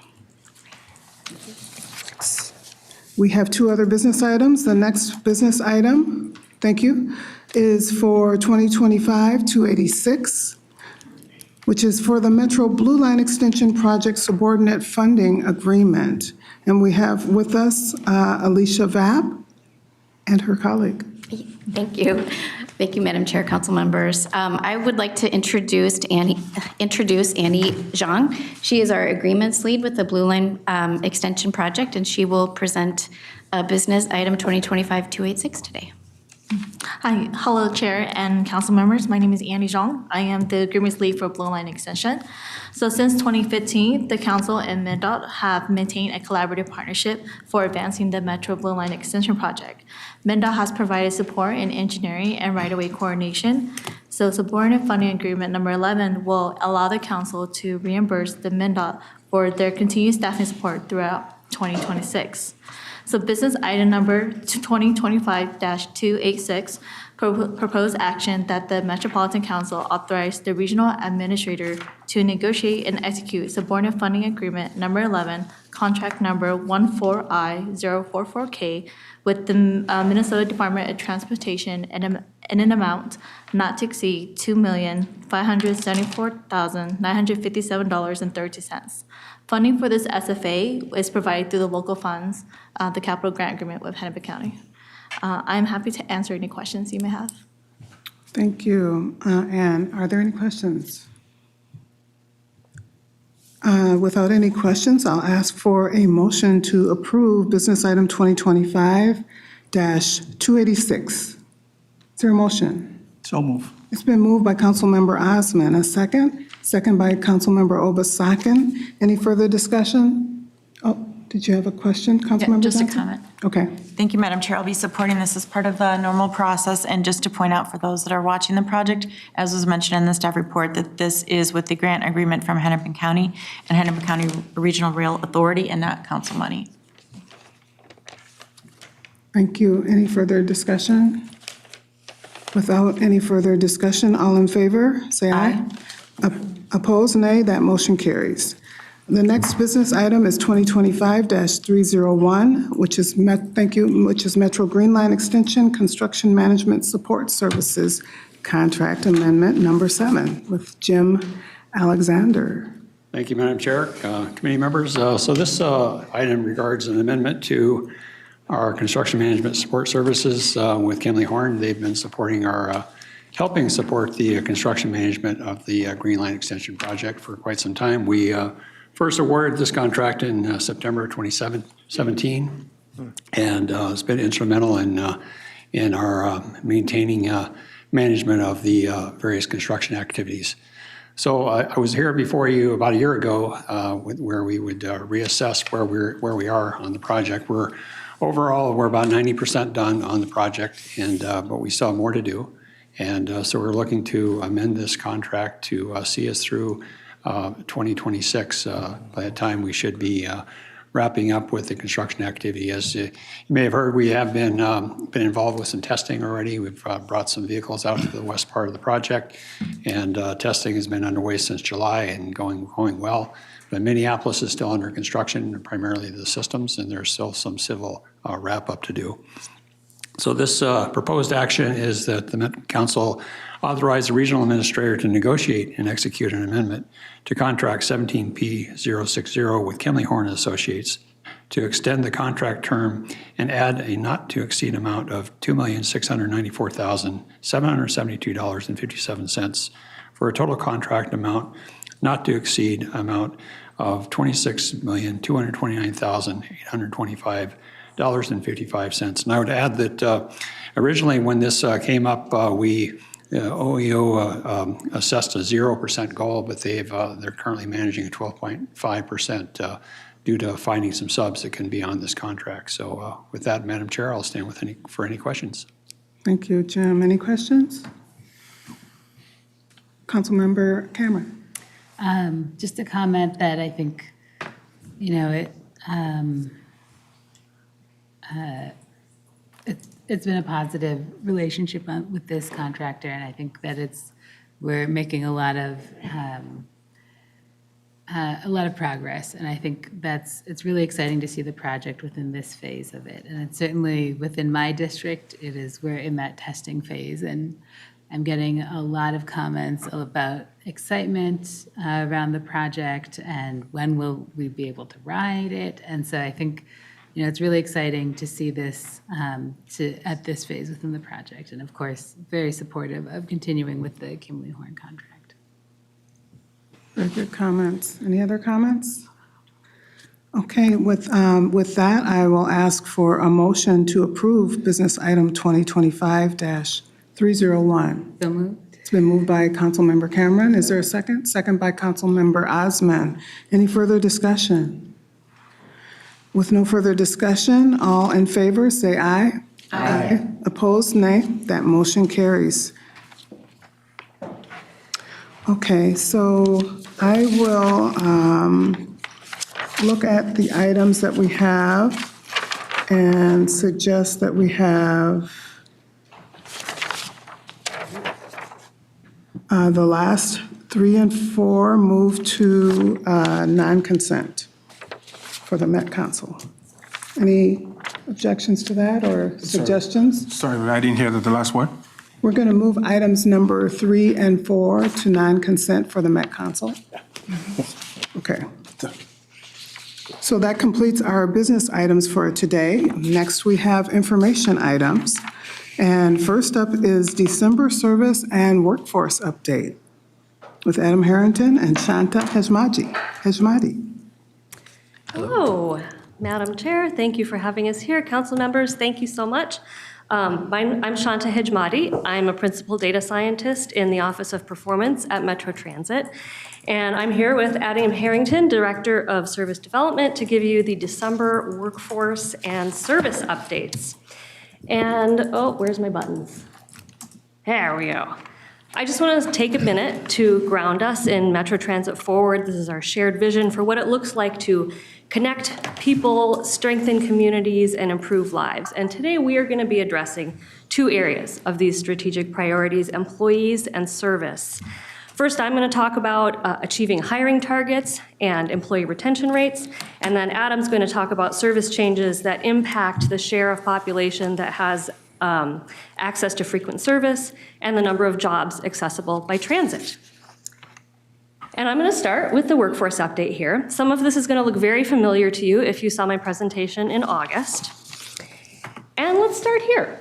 We have two other business items. The next business item, thank you, is for 2025-286, which is for the Metro Blue Line Extension Project Subordinate Funding Agreement. And we have with us Alicia Vapp and her colleague. Thank you. Thank you, Madam Chair, council members. I would like to introduce Annie Zhang. She is our agreements lead with the Blue Line Extension Project, and she will present business item 2025-286 today. Hi, hello, Chair and council members. My name is Annie Zhang. I am the agreements lead for Blue Line Extension. So since 2015, the council and MnDOT have maintained a collaborative partnership for advancing the Metro Blue Line Extension project. MnDOT has provided support in engineering and right-of-way coordination. So subordinate funding agreement number 11 will allow the council to reimburse the MnDOT for their continued staffing support throughout 2026. So business item number 2025-286, proposed action that the Metropolitan Council authorize the regional administrator to negotiate and execute subordinate funding agreement number 11, contract number 14I-044K with the Minnesota Department of Transportation in an amount not to exceed $2,574,957.30. Funding for this SFA is provided through the local funds, the capital grant agreement with Hennepin County. I'm happy to answer any questions you may have. Thank you. Ann, are there any questions? Without any questions, I'll ask for a motion to approve business item 2025-286. Is there a motion? So move. It's been moved by Councilmember Osman. A second? Second by Councilmember Obasakin. Any further discussion? Oh, did you have a question, Councilmember Just a Johnson? comment. Okay. Thank you, Madam Chair. I'll be supporting this as part of the normal process. And just to point out for those that are watching the project, as was mentioned in the staff report, that this is with the grant agreement from Hennepin County and Hennepin County Regional Rail Authority and not council money. Thank you. Any further discussion? Without any further discussion, all in favor, say aye. Opposed, nay. That motion carries. The next business item is 2025-301, which is, which is Metro Green Line Extension Construction Management Support Services Contract Amendment Number 7 with Jim Alexander. Thank you, Madam Chair, committee members. So this item regards an amendment to our construction management support services with Kimley Horn. They've been supporting our, helping support the construction management of the Green Line Extension project for quite some time. We first awarded this contract in September 2017, and it's been instrumental in our maintaining management of the various construction activities. So I was here before you about a year ago where we would reassess where we are on the project. Overall, we're about 90% done on the project, and but we still have more to do. And so we're looking to amend this contract to see us through 2026. By the time we should be wrapping up with the construction activity. As you may have heard, we have been involved with some testing already. We've brought some vehicles out to the west part of the project, and testing has been underway since July and going well. But Minneapolis is still under construction, primarily the systems, and there's still some civil wrap-up to do. So this proposed action is that the Met Council authorize the regional administrator to negotiate and execute an amendment to contract 17P060 with Kimley Horn Associates to extend the contract term and add a not-to-exceed amount of $2,694,772.57 for a total contract amount not to exceed amount of $26,229,825.55. And I would add that originally when this came up, OEO assessed a 0% goal, but they're currently managing a 12.5% due to finding some subs that can be on this contract. So with that, Madam Chair, I'll stand for any questions. Thank you, Jim. Any questions? Councilmember Cameron. Just a comment that I think, it's been a positive relationship with this contractor, and I think that we're making a lot of progress, and I think it's really exciting to see the project within this phase of it. And it's certainly within my district, we're in that testing phase, and I'm getting a lot of comments about excitement around the project and when will we be able to ride it. And so I think, it's really exciting to see this at this phase within the project. And of course, very supportive of continuing with the Kimley Horn contract. Very good comments. Any other comments? Okay, with that, I will ask for a motion to approve business item 2025-301. So moved. It's been moved by Councilmember Cameron. Is there a second? Second by Councilmember Osman. Any further discussion? With no further discussion, all in favor, say aye. Aye. Opposed, nay. That motion carries. Okay, so I will look at the items that we have and suggest that we have the last 3 and 4 move to non-consent for the Met Council. Any objections to that or suggestions? Sorry, I didn't hear the last one. We're going to move items number 3 and 4 to non-consent for the Met Council. Okay. So that completes our business items for today. Next, we have information items. And first up is December Service and Workforce Update with Adam Harrington and Shanta Hejmadi. Hello, Madam Chair. Thank you for having us here. Council members, thank you so much. I'm Shanta Hejmadi. I'm a principal data scientist in the Office of Performance at Metro Transit. And I'm here with Adam Harrington, Director of Service Development, to give you the December workforce and service updates. And, where's my buttons? There we go. I just want to take a minute to ground us in Metro Transit Forward. This is our shared vision for what it looks like to connect people, strengthen communities, and improve lives. And today we are going to be addressing 2 areas of these strategic priorities: employees and service. First, I'm going to talk about achieving hiring targets and employee retention rates, and then Adam's going to talk about service changes that impact the share of population that has access to frequent service and the number of jobs accessible by transit. And I'm going to start with the workforce update here. Some of this is going to look very familiar to you if you saw my presentation in August. And let's start here.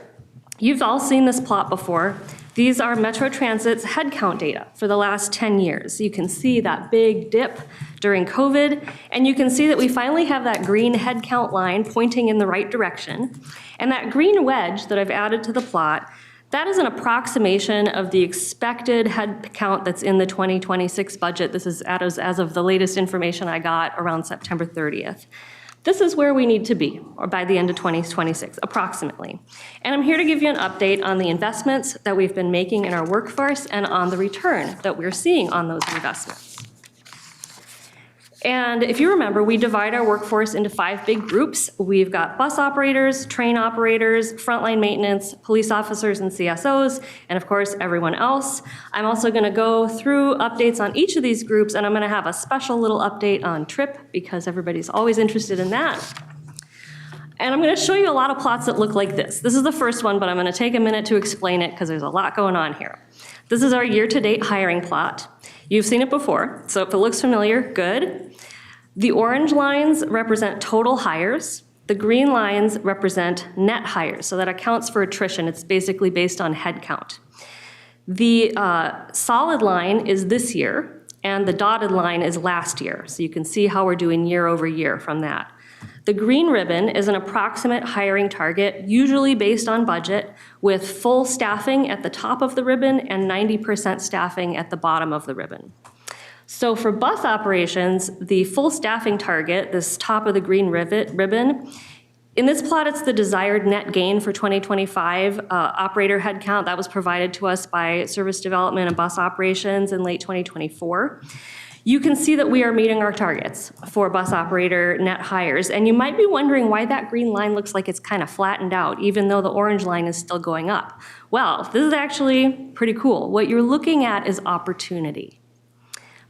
You've all seen this plot before. These are Metro Transit's headcount data for the last 10 years. You can see that big dip during COVID, and you can see that we finally have that green headcount line pointing in the right direction. And that green wedge that I've added to the plot, that is an approximation of the expected headcount that's in the 2026 budget. This is as of the latest information I got around September 30th. This is where we need to be, or by the end of 2026, approximately. And I'm here to give you an update on the investments that we've been making in our workforce and on the return that we're seeing on those investments. And if you remember, we divide our workforce into 5 big groups. We've got bus operators, train operators, frontline maintenance, police officers and CSOs, and of course, everyone else. I'm also going to go through updates on each of these groups, and I'm going to have a special little update on TRIP because everybody's always interested in that. And I'm going to show you a lot of plots that look like this. This is the first one, but I'm going to take a minute to explain it because there's a lot going on here. This is our year-to-date hiring plot. You've seen it before, so if it looks familiar, good. The orange lines represent total hires. The green lines represent net hires, so that accounts for attrition. It's basically based on head count. The solid line is this year, and the dotted line is last year, so you can see how we're doing year over year from that. The green ribbon is an approximate hiring target, usually based on budget, with full staffing at the top of the ribbon and 90% staffing at the bottom of the ribbon. So for bus operations, the full staffing target, this top of the green ribbon, in this plot, it's the desired net gain for 2025 operator headcount that was provided to us by Service Development and Bus Operations in late 2024. You can see that we are meeting our targets for bus operator net hires, and you might be wondering why that green line looks like it's kind of flattened out, even though the orange line is still going up. Well, this is actually pretty cool. What you're looking at is opportunity.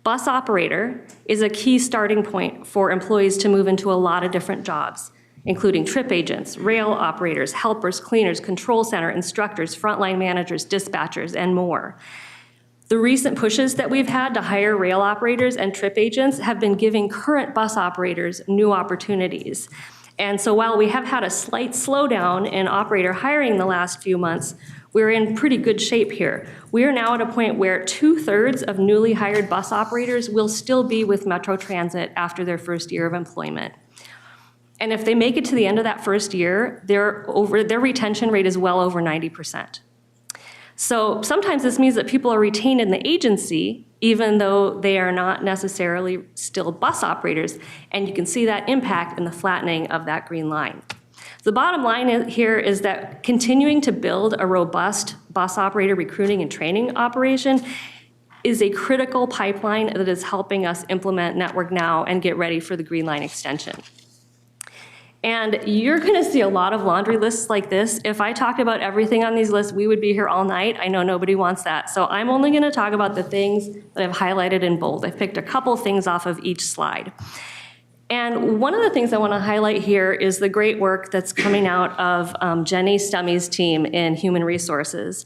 Bus operator is a key starting point for employees to move into a lot of different jobs, including trip agents, rail operators, helpers, cleaners, control center, instructors, frontline managers, dispatchers, and more. The recent pushes that we've had to hire rail operators and trip agents have been giving current bus operators new opportunities. And so while we have had a slight slowdown in operator hiring the last few months, we're in pretty good shape here. We are now at a point where 2/3 of newly hired bus operators will still be with Metro Transit after their first year of employment. And if they make it to the end of that first year, their retention rate is well over 90%. So sometimes this means that people are retained in the agency, even though they are not necessarily still bus operators, and you can see that impact in the flattening of that green line. The bottom line here is that continuing to build a robust bus operator recruiting and training operation is a critical pipeline that is helping us implement Network Now and get ready for the Green Line extension. And you're going to see a lot of laundry lists like this. If I talked about everything on these lists, we would be here all night. I know nobody wants that. So I'm only going to talk about the things that I've highlighted in bold. I've picked a couple things off of each slide. And one of the things I want to highlight here is the great work that's coming out of Jenny Stummy's team in Human Resources.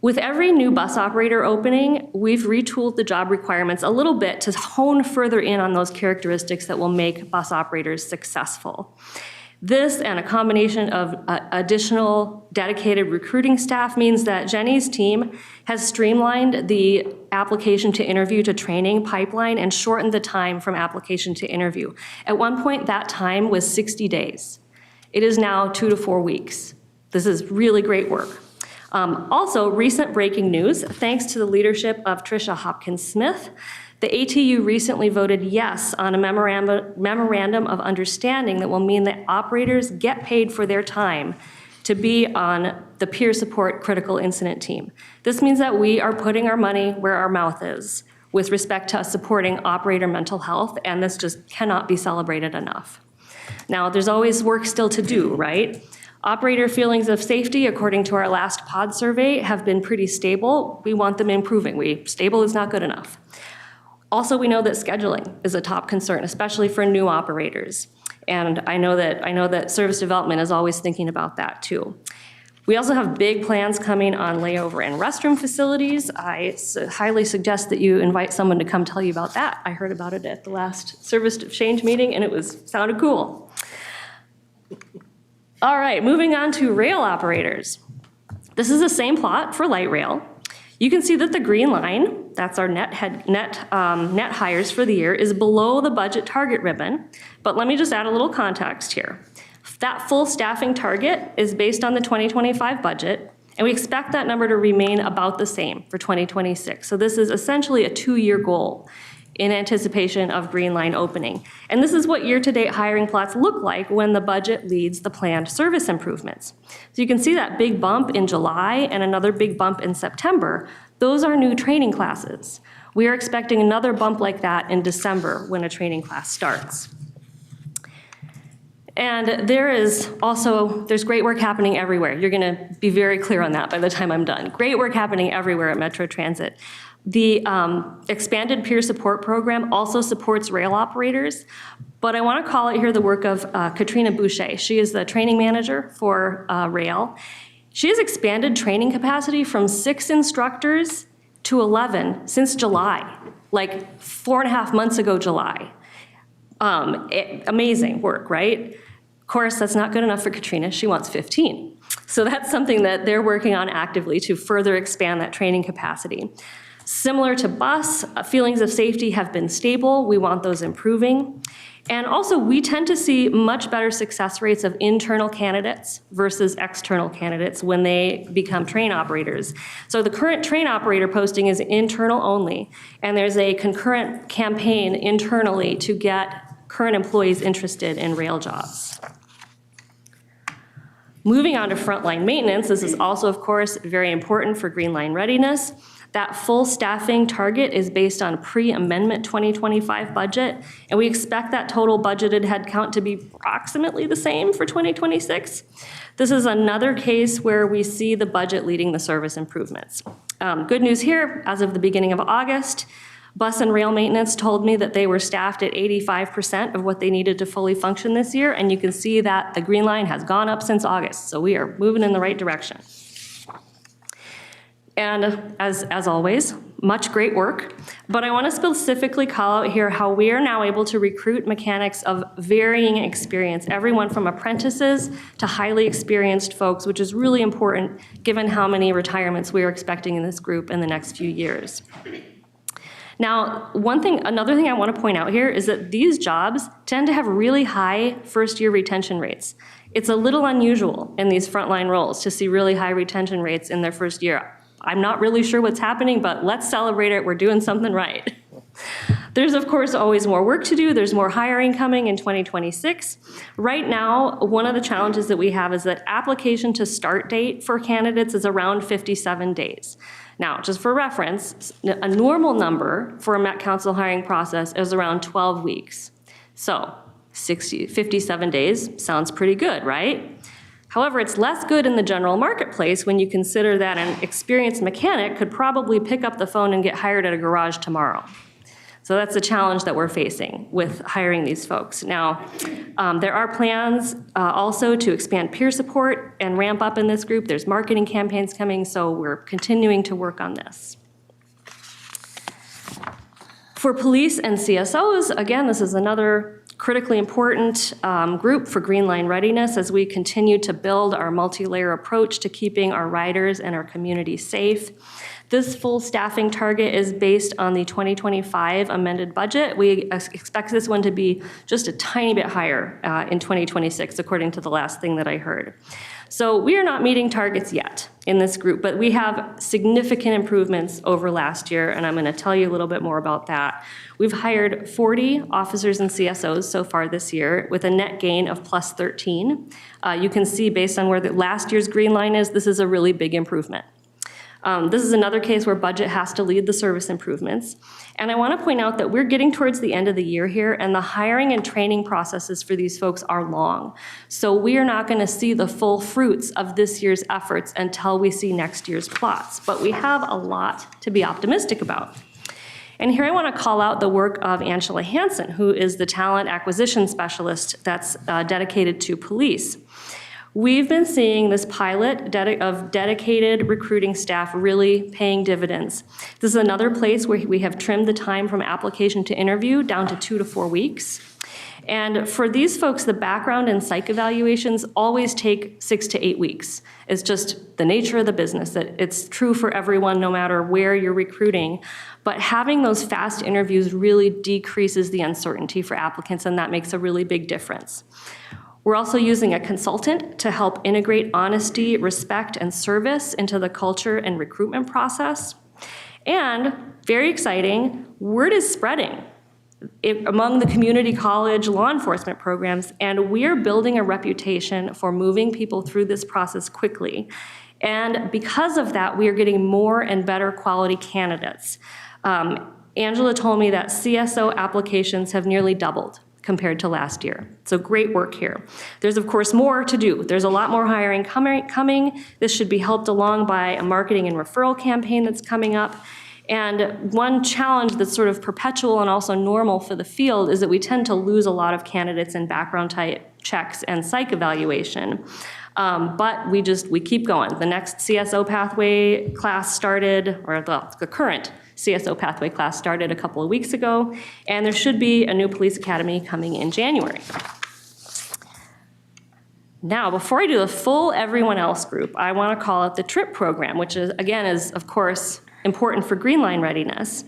With every new bus operator opening, we've retooled the job requirements a little bit to hone further in on those characteristics that will make bus operators successful. This and a combination of additional dedicated recruiting staff means that Jenny's team has streamlined the application to interview to training pipeline and shortened the time from application to interview. At one point, that time was 60 days. It is now 2 to 4 weeks. This is really great work. Also, recent breaking news, thanks to the leadership of Tricia Hopkins-Smith, the ATU recently voted yes on a memorandum of understanding that will mean that operators get paid for their time to be on the peer support critical incident team. This means that we are putting our money where our mouth is with respect to supporting operator mental health, and this just cannot be celebrated enough. Now, there's always work still to do, right? Operator feelings of safety, according to our last pod survey, have been pretty stable. We want them improving. Stable is not good enough. Also, we know that scheduling is a top concern, especially for new operators. And I know that service development is always thinking about that too. We also have big plans coming on layover and restroom facilities. I highly suggest that you invite someone to come tell you about that. I heard about it at the last service exchange meeting and it sounded cool. All right, moving on to rail operators. This is the same plot for light rail. You can see that the green line, that's our net hires for the year, is below the budget target ribbon. But let me just add a little context here. That full staffing target is based on the 2025 budget, and we expect that number to remain about the same for 2026. So this is essentially a 2-year goal in anticipation of Green Line opening. And this is what year-to-date hiring plots look like when the budget leads the planned service improvements. So you can see that big bump in July and another big bump in September. Those are new training classes. We are expecting another bump like that in December when a training class starts. And there's great work happening everywhere. You're gonna be very clear on that by the time I'm done. Great work happening everywhere at Metro Transit. The expanded peer support program also supports rail operators, but I wanna call it here the work of Katrina Boucher. She is the training manager for rail. She has expanded training capacity from 6 instructors to 11 since July, like 4.5 months ago, July. Amazing work, right? Of course, that's not good enough for Katrina. She wants 15. So that's something that they're working on actively to further expand that training capacity. Similar to bus, feelings of safety have been stable. We want those improving. And also, we tend to see much better success rates of internal candidates versus external candidates when they become train operators. So the current train operator posting is internal only, and there's a concurrent campaign internally to get current employees interested in rail jobs. Moving on to frontline maintenance, this is also, of course, very important for Green Line readiness. That full staffing target is based on pre-amendment 2025 budget, and we expect that total budgeted headcount to be approximately the same for 2026. This is another case where we see the budget leading the service improvements. Good news here, as of the beginning of August, bus and rail maintenance told me that they were staffed at 85% of what they needed to fully function this year, and you can see that the Green Line has gone up since August, so we are moving in the right direction. And as always, much great work, but I want to specifically call out here how we are now able to recruit mechanics of varying experience, everyone from apprentices to highly experienced folks, which is really important given how many retirements we are expecting in this group in the next few years. Now, another thing I want to point out here is that these jobs tend to have really high first-year retention rates. It's a little unusual in these frontline roles to see really high retention rates in their first year. I'm not really sure what's happening, but let's celebrate it. We're doing something right. There's, of course, always more work to do. There's more hiring coming in 2026. Right now, one of the challenges that we have is that application to start date for candidates is around 57 days. Now, just for reference, a normal number for a Met Council hiring process is around 12 weeks. So 57 days sounds pretty good, right? However, it's less good in the general marketplace when you consider that an experienced mechanic could probably pick up the phone and get hired at a garage tomorrow. So that's the challenge that we're facing with hiring these folks. Now, there are plans also to expand peer support and ramp up in this group. There's marketing campaigns coming, so we're continuing to work on this. For police and CSOs, again, this is another critically important group for Green Line readiness as we continue to build our multi-layer approach to keeping our riders and our community safe. This full staffing target is based on the 2025 amended budget. We expect this one to be just a tiny bit higher in 2026, according to the last thing that I heard. So we are not meeting targets yet in this group, but we have significant improvements over last year, and I'm going to tell you a little bit more about that. We've hired 40 officers and CSOs so far this year with a net gain of plus 13. You can see based on where the last year's Green Line is, this is a really big improvement. This is another case where budget has to lead the service improvements. And I want to point out that we're getting towards the end of the year here, and the hiring and training processes for these folks are long. So we are not going to see the full fruits of this year's efforts until we see next year's plots. But we have a lot to be optimistic about. And here I want to call out the work of Angela Hansen, who is the talent acquisition specialist that's dedicated to police. We've been seeing this pilot of dedicated recruiting staff really paying dividends. This is another place where we have trimmed the time from application to interview down to 2 to 4 weeks. And for these folks, the background and psych evaluations always take 6 to 8 weeks. It's just the nature of the business, that it's true for everyone no matter where you're recruiting. But having those fast interviews really decreases the uncertainty for applicants, and that makes a really big difference. We're also using a consultant to help integrate honesty, respect, and service into the culture and recruitment process. And very exciting, word is spreading among the community college law enforcement programs, and we're building a reputation for moving people through this process quickly. And because of that, we are getting more and better quality candidates. Angela told me that CSO applications have nearly doubled compared to last year. So great work here. There's of course more to do. There's a lot more hiring coming. This should be helped along by a marketing and referral campaign that's coming up. And one challenge that's sort of perpetual and also normal for the field is that we tend to lose a lot of candidates in background type checks and psych evaluation. But we keep going. The next CSO pathway class started, or the current CSO pathway class started a couple of weeks ago, and there should be a new police academy coming in January. Now, before I do the full everyone else group, I want to call out the TRIP program, which is, again, is of course important for Green Line readiness.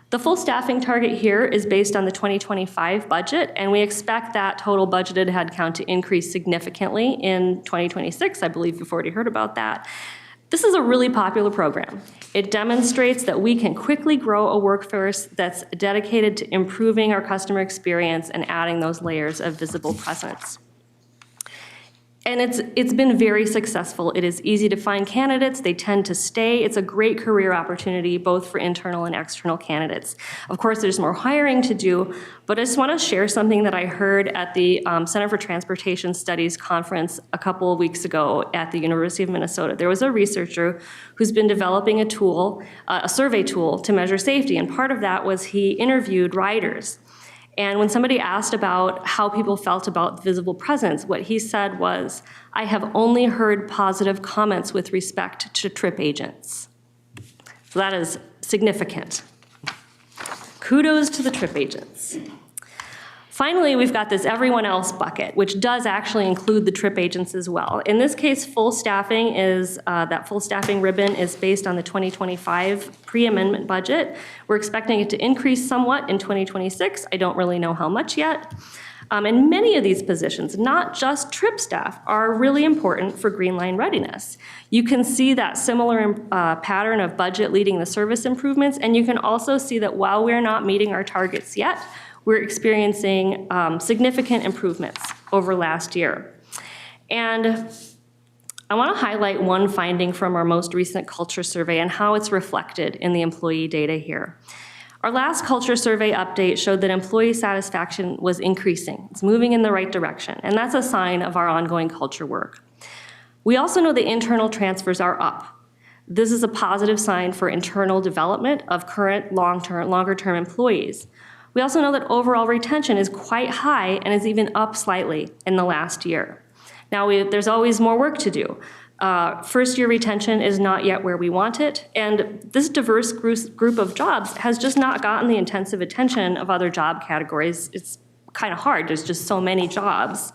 The full staffing target here is based on the 2025 budget, and we expect that total budgeted headcount to increase significantly in 2026. I believe you've already heard about that. This is a really popular program. It demonstrates that we can quickly grow a workforce that's dedicated to improving our customer experience and adding those layers of visible presence. And it's been very successful. It is easy to find candidates. They tend to stay. It's a great career opportunity, both for internal and external candidates. Of course, there's more hiring to do, but I just want to share something that I heard at the Center for Transportation Studies conference a couple of weeks ago at the University of Minnesota. There was a researcher who's been developing a tool, a survey tool to measure safety, and part of that was he interviewed riders. And when somebody asked about how people felt about visible presence, what he said was, "I have only heard positive comments with respect to TRIP agents." So that is significant. Kudos to the TRIP agents. Finally, we've got this everyone else bucket, which does actually include the TRIP agents as well. In this case, full staffing is, that full staffing ribbon is based on the 2025 pre-amendment budget. We're expecting it to increase somewhat in 2026. I don't really know how much yet. And many of these positions, not just TRIP staff, are really important for Green Line readiness. You can see that similar pattern of budget leading the service improvements, and you can also see that while we're not meeting our targets yet, we're experiencing significant improvements over last year. And I want to highlight one finding from our most recent culture survey and how it's reflected in the employee data here. Our last culture survey update showed that employee satisfaction was increasing. It's moving in the right direction, and that's a sign of our ongoing culture work. We also know the internal transfers are up. This is a positive sign for internal development of current longer-term employees. We also know that overall retention is quite high and is even up slightly in the last year. Now, there's always more work to do. First-year retention is not yet where we want it, and this diverse group of jobs has just not gotten the intensive attention of other job categories. It's kind of hard. There's just so many jobs.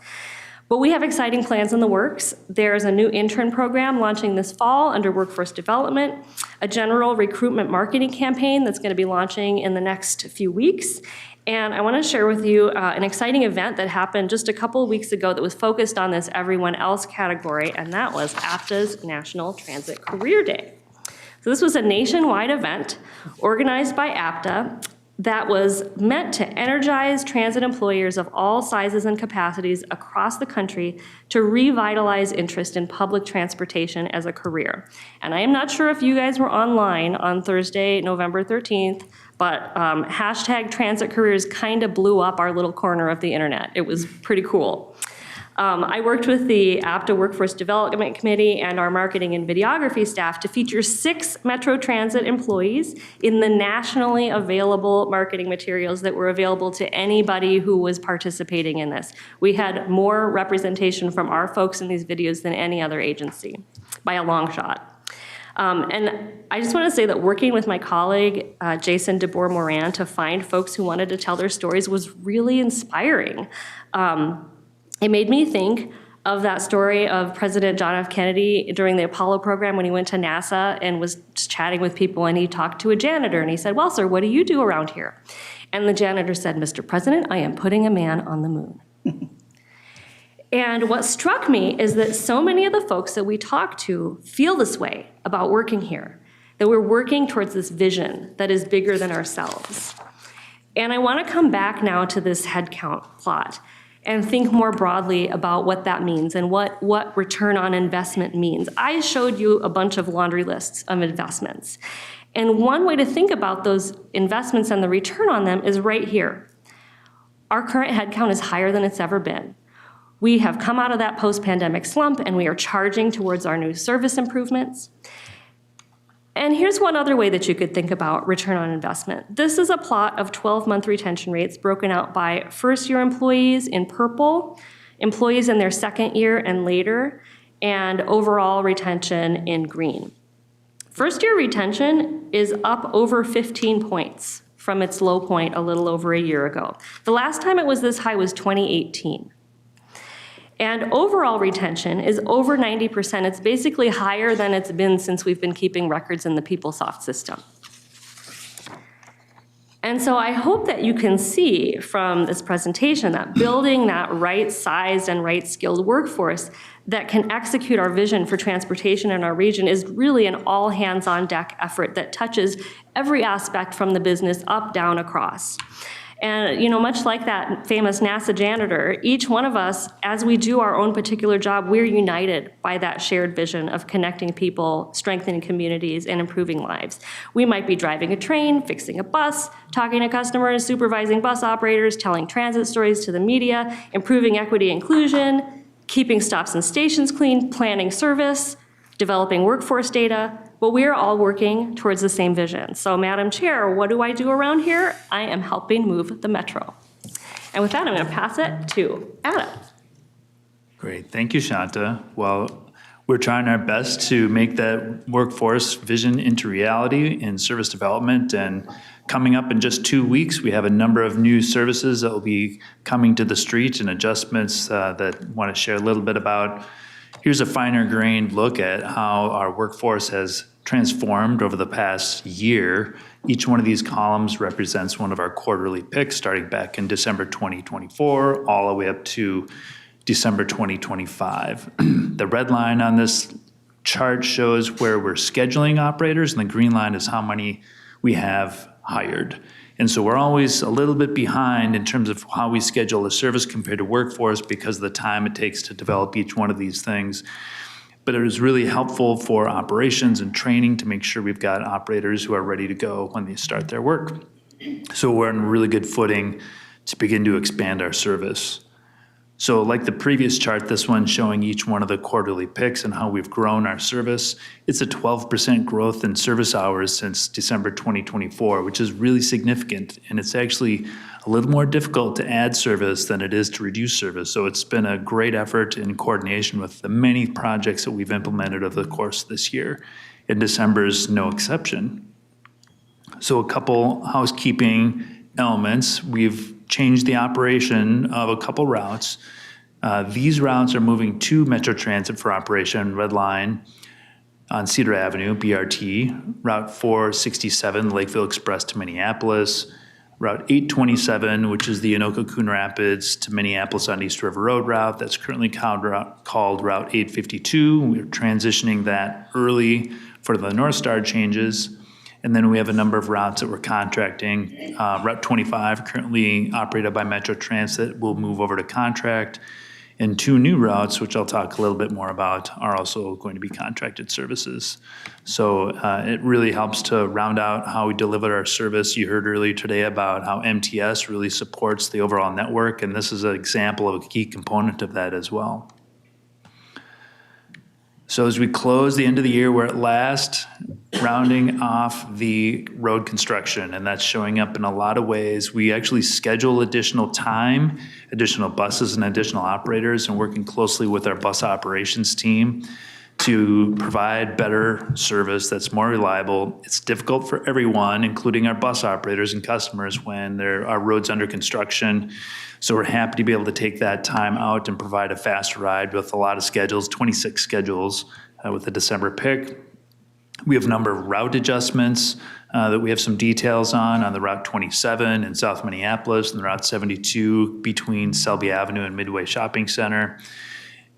But we have exciting plans in the works. There's a new intern program launching this fall under workforce development, a general recruitment marketing campaign that's going to be launching in the next few weeks. And I want to share with you an exciting event that happened just a couple of weeks ago that was focused on this everyone else category, and that was APTA's National Transit Career Day. So this was a nationwide event organized by APTA that was meant to energize transit employers of all sizes and capacities across the country to revitalize interest in public transportation as a career. And I am not sure if you guys were online on Thursday, November 13th, but hashtag transit careers kind of blew up our little corner of the internet. It was pretty cool. I worked with the APTA Workforce Development Committee and our marketing and videography staff to feature 6 Metro Transit employees in the nationally available marketing materials that were available to anybody who was participating in this. We had more representation from our folks in these videos than any other agency, by a long shot. And I just want to say that working with my colleague, Jason DeBoer-Moran, to find folks who wanted to tell their stories was really inspiring. It made me think of that story of President John F. Kennedy during the Apollo program when he went to NASA and was chatting with people, and he talked to a janitor and he said, "Well, sir, what do you do around here?" And the janitor said, "Mr. President, I am putting a man on the moon." And what struck me is that so many of the folks that we talk to feel this way about working here, that we're working towards this vision that is bigger than ourselves. And I want to come back now to this headcount plot and think more broadly about what that means and what return on investment means. I showed you a bunch of laundry lists of investments. And one way to think about those investments and the return on them is right here. Our current headcount is higher than it's ever been. We have come out of that post-pandemic slump and we are charging towards our new service improvements. And here's one other way that you could think about return on investment. This is a plot of 12-month retention rates broken out by first-year employees in purple, employees in their second year and later, and overall retention in green. First-year retention is up over 15 points from its low point a little over a year ago. The last time it was this high was 2018. And overall retention is over 90%. It's basically higher than it's been since we've been keeping records in the PeopleSoft system. And so I hope that you can see from this presentation that building that right-sized and right-skilled workforce that can execute our vision for transportation in our region is really an all-hands-on-deck effort that touches every aspect from the business up, down, across. And much like that famous NASA janitor, each one of us, as we do our own particular job, we're united by that shared vision of connecting people, strengthening communities, and improving lives. We might be driving a train, fixing a bus, talking to customers, supervising bus operators, telling transit stories to the media, improving equity and inclusion, keeping stops and stations clean, planning service, developing workforce data, but we are all working towards the same vision. So, Madam Chair, what do I do around here? I am helping move the Metro. And with that, I'm going to pass it to Adam. Great, thank you, Shanta. Well, we're trying our best to make that workforce vision into reality in service development. And coming up in just 2 weeks, we have a number of new services that will be coming to the street and adjustments that I want to share a little bit about. Here's a finer grained look at how our workforce has transformed over the past year. Each one of these columns represents one of our quarterly picks starting back in December 2024 all the way up to December 2025. The red line on this chart shows where we're scheduling operators, and the green line is how many we have hired. And so we're always a little bit behind in terms of how we schedule a service compared to workforce because of the time it takes to develop each one of these things. But it is really helpful for operations and training to make sure we've got operators who are ready to go when they start their work. So we're on really good footing to begin to expand our service. So like the previous chart, this one showing each one of the quarterly picks and how we've grown our service. It's a 12% growth in service hours since December 2024, which is really significant. And it's actually a little more difficult to add service than it is to reduce service. So it's been a great effort in coordination with the many projects that we've implemented over the course of this year. And December is no exception. So a couple housekeeping elements. We've changed the operation of a couple routes. These routes are moving to Metro Transit for operation, Red Line on Cedar Avenue, BRT, Route 467, Lakeville Express to Minneapolis, Route 827, which is the Anoka-Coon Rapids to Minneapolis on East River Road route. That's currently called Route 852. We're transitioning that early for the North Star changes. And then we have a number of routes that we're contracting. Route 25, currently operated by Metro Transit, will move over to contract. And 2 new routes, which I'll talk a little bit more about, are also going to be contracted services. So it really helps to round out how we deliver our service. You heard earlier today about how MTS really supports the overall network, and this is an example of a key component of that as well. So as we close the end of the year, we're at last rounding off the road construction, and that's showing up in a lot of ways. We actually schedule additional time, additional buses and additional operators, and working closely with our bus operations team to provide better service that's more reliable. It's difficult for everyone, including our bus operators and customers, when there are roads under construction. So we're happy to be able to take that time out and provide a fast ride with a lot of schedules, 26 schedules with the December pick. We have a number of route adjustments that we have some details on the Route 27 in South Minneapolis and the Route 72 between Selby Avenue and Midway Shopping Center.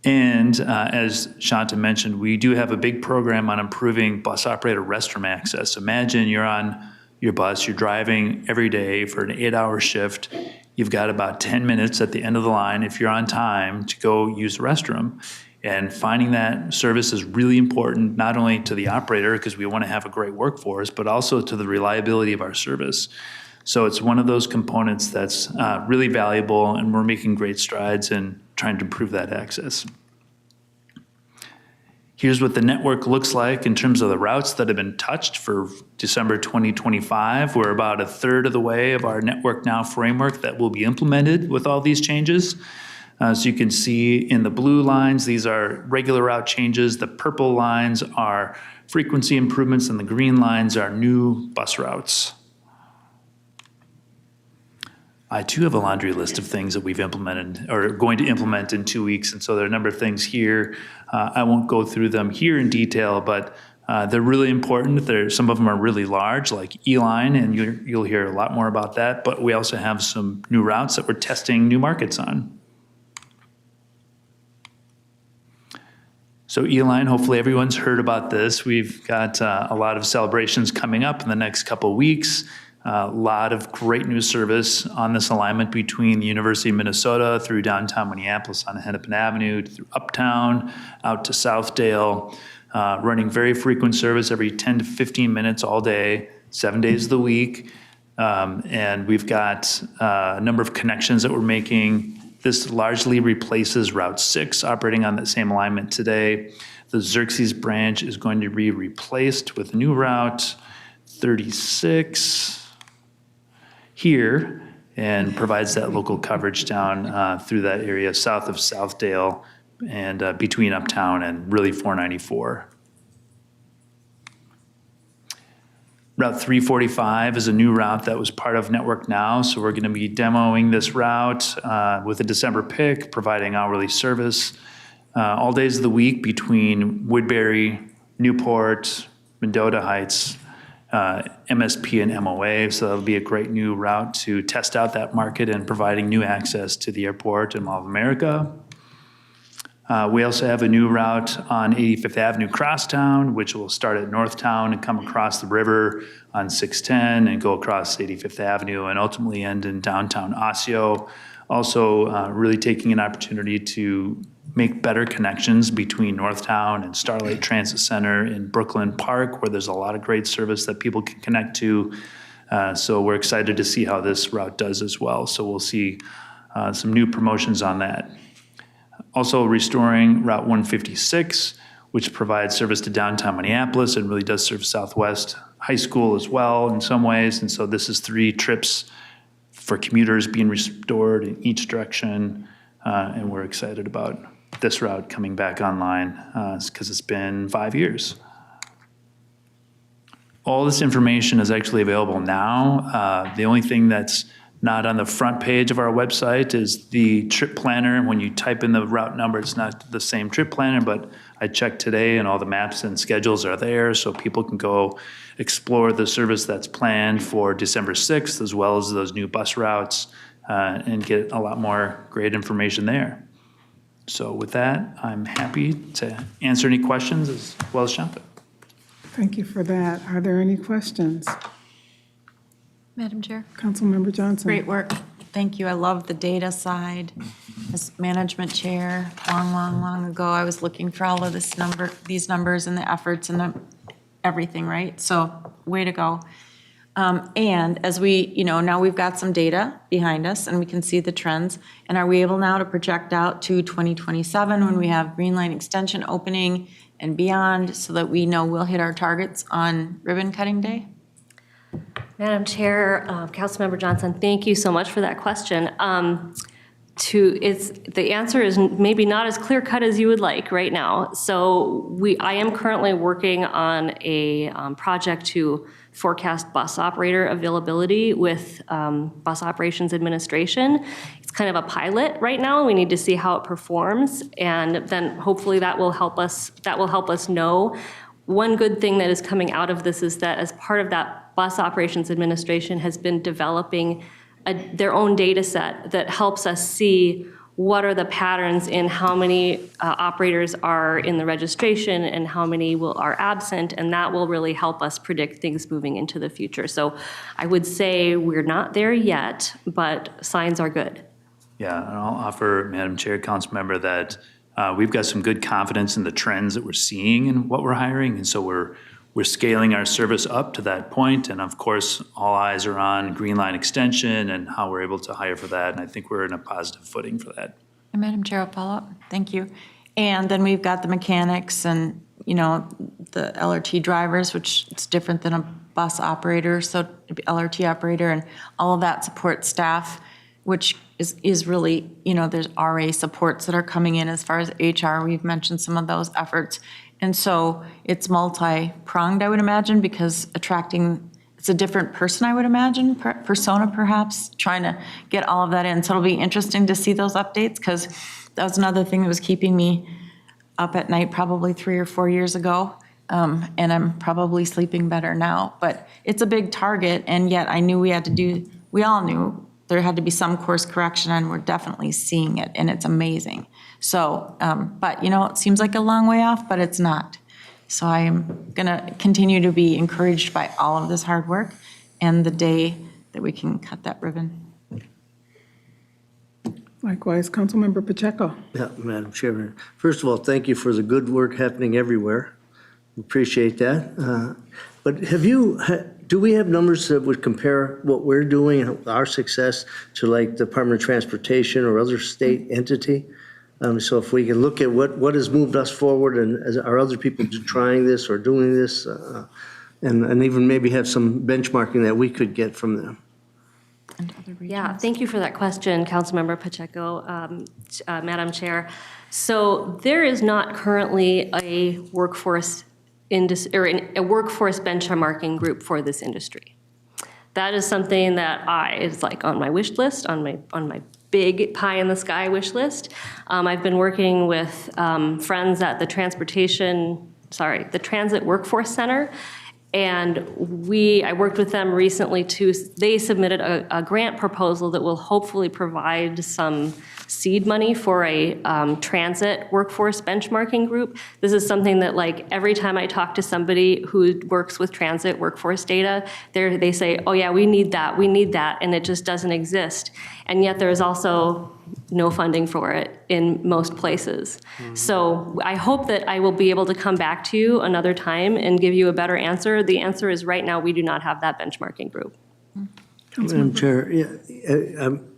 And as Shanta mentioned, we do have a big program on improving bus operator restroom access. Imagine you're on your bus, you're driving every day for an 8-hour shift. You've got about 10 minutes at the end of the line, if you're on time, to go use the restroom. And finding that service is really important, not only to the operator, because we want to have a great workforce, but also to the reliability of our service. So it's one of those components that's really valuable, and we're making great strides in trying to improve that access. Here's what the network looks like in terms of the routes that have been touched for December 2025. We're about a third of the way of our Network Now framework that will be implemented with all these changes. So you can see in the blue lines, these are regular route changes. The purple lines are frequency improvements, and the green lines are new bus routes. I too have a laundry list of things that we've implemented or are going to implement in 2 weeks. And so there are a number of things here. I won't go through them here in detail, but they're really important. Some of them are really large, like E-Line, and you'll hear a lot more about that. But we also have some new routes that we're testing new markets on. So E-Line, hopefully everyone's heard about this. We've got a lot of celebrations coming up in the next couple of weeks. A lot of great new service on this alignment between the University of Minnesota through downtown Minneapolis on Hennepin Avenue, through Uptown, out to Southdale, running very frequent service every 10 to 15 minutes all day, 7 days of the week. And we've got a number of connections that we're making. This largely replaces Route 6 operating on that same alignment today. The Xerxes branch is going to be replaced with a new route 36 here, and provides that local coverage down through that area south of Southdale and between Uptown and really 494. Route 345 is a new route that was part of Network Now, so we're going to be demoing this route with a December pick, providing hourly service all days of the week between Woodbury, Newport, Mendota Heights, MSP and MOA, so that'll be a great new route to test out that market and providing new access to the airport and Mall of America. We also have a new route on 85th Avenue Crosstown, which will start at Northtown and come across the river on 610 and go across 85th Avenue and ultimately end in downtown Osseo. Also really taking an opportunity to make better connections between Northtown and Starlight Transit Center in Brooklyn Park, where there's a lot of great service that people can connect to. So we're excited to see how this route does as well. So we'll see some new promotions on that. Also restoring Route 156, which provides service to downtown Minneapolis and really does serve Southwest High School as well in some ways. And so this is 3 trips for commuters being restored in each direction. And we're excited about this route coming back online because it's been 5 years. All this information is actually available now. The only thing that's not on the front page of our website is the trip planner. When you type in the route number, it's not the same trip planner, but I checked today and all the maps and schedules are there so people can go explore the service that's planned for December 6th, as well as those new bus routes, and get a lot more great information there. So with that, I'm happy to answer any questions as well as Shanta. Thank you for that. Are there any questions? Madam Chair. Councilmember Johnson. Great work. Thank you. I love the data side. As management chair, long ago, I was looking for all of these numbers and the efforts and everything, right? So, way to go. And as we, now we've got some data behind us and we can see the trends. And are we able now to project out to 2027 when we have Green Line extension opening and beyond so that we know we'll hit our targets on ribbon cutting day? Madam Chair, Councilmember Johnson, thank you so much for that question. The answer is maybe not as clear cut as you would like right now. So I am currently working on a project to forecast bus operator availability with Bus Operations Administration. It's kind of a pilot right now. We need to see how it performs, and then hopefully that will help us know. One good thing that is coming out of this is that as part of that, Bus Operations Administration has been developing their own data set that helps us see what are the patterns in how many operators are in the registration and how many are absent, and that will really help us predict things moving into the future. So I would say we're not there yet, but signs are good. Yeah, and I'll offer, Madam Chair, Council Member, that we've got some good confidence in the trends that we're seeing in what we're hiring, and so we're scaling our service up to that point, and of course, all eyes are on Green Line extension and how we're able to hire for that, and I think we're in a positive footing for that. And Madam Chair, I'll follow up. Thank you. And then we've got the mechanics and, the LRT drivers, which is different than a bus operator, so LRT operator and all of that support staff, which is really, there's RA supports that are coming in as far as HR. We've mentioned some of those efforts. And so it's multi-pronged, I would imagine, because it's a different person, I would imagine, persona perhaps, trying to get all of that in. So it'll be interesting to see those updates, because that was another thing that was keeping me up at night probably 3 or 4 years ago. And I'm probably sleeping better now. But it's a big target, and yet I knew we all knew there had to be some course correction, and we're definitely seeing it, and it's amazing. So, but it seems like a long way off, but it's not. So I am gonna continue to be encouraged by all of this hard work and the day that we can cut that ribbon. Likewise, Councilmember Pacheco. Yeah, Madam Chairman. First of all, thank you for the good work happening everywhere. Appreciate that. But do we have numbers that would compare what we're doing, our success, to like Department of Transportation or other state entity? So if we can look at what has moved us forward, and are other people trying this or doing this, and even maybe have some benchmarking that we could get from them. Yeah, thank you for that question, Councilmember Pacheco, Madam Chair. So there is not currently a workforce benchmarking group for this industry. That is something that is like on my wish list, on my big pie in the sky wish list. I've been working with friends at the Transit Workforce Center, and I worked with them recently too. They submitted a grant proposal that will hopefully provide some seed money for a transit workforce benchmarking group. This is something that, like, every time I talk to somebody who works with transit workforce data, they say, oh yeah, we need that, and it just doesn't exist. And yet there is also no funding for it in most places. So I hope that I will be able to come back to you another time and give you a better answer. The answer is right now we do not have that benchmarking group. Madam Chair,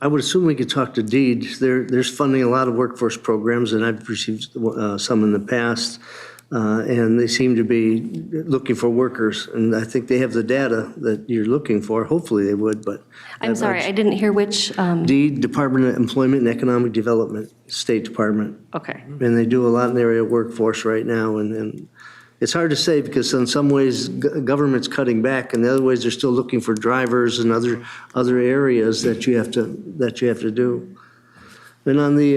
I would assume we could talk to Deed. There's funding a lot of workforce programs, and I've received some in the past, and they seem to be looking for workers, and I think they have the data that you're looking for. Hopefully they would, but. I'm sorry, I didn't hear which. Deed, Department of Employment and Economic Development, State Department. Okay. And they do a lot in the area of workforce right now, and it's hard to say because in some ways government's cutting back, and in other ways they're still looking for drivers and other areas that you have to do. And on the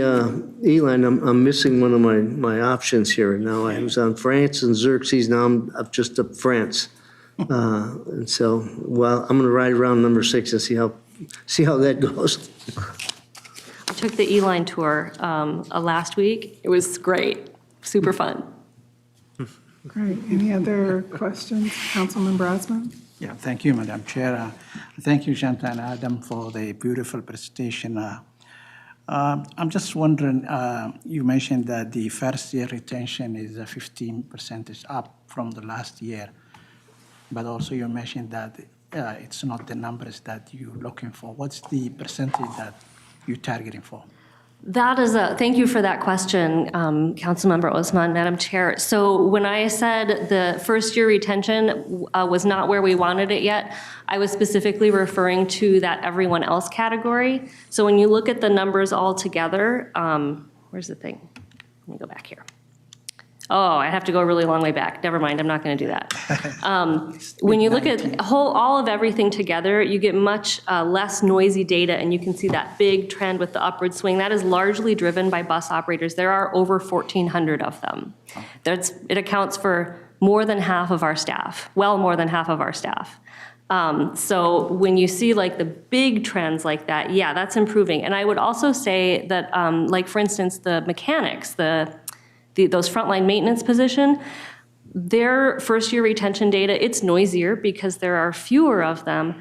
E-line, I'm missing one of my options here now. I was on France and Xerxes. Now I'm up just up France, and so I'm going to ride around number 6 and see how that goes. I took the E-line tour last week. It was great, super fun. Great. Any other questions? Councilmember Osmond? Yeah, thank you, Madam Chair. Thank you, Shanta and Adam, for the beautiful presentation. I'm just wondering, you mentioned that the first year retention is 15% up from the last year, but also you mentioned that it's not the numbers that you're looking for. What's the percentage that you're targeting for? That is thank you for that question, Councilmember Osman, Madam Chair. So when I said the first year retention was not where we wanted it yet, I was specifically referring to that everyone else category. So when you look at the numbers all together, where's the thing? Let me go back here. Oh, I have to go a really long way back. Never mind, I'm not going to do that. When you look at all of everything together, you get much less noisy data, and you can see that big trend with the upward swing. That is largely driven by bus operators. There are over 1,400 of them. It accounts for more than half of our staff, well more than half of our staff. So when you see like the big trends like that, yeah, that's improving. And I would also say that, like for instance, the mechanics, those frontline maintenance position, their first year retention data, it's noisier because there are fewer of them,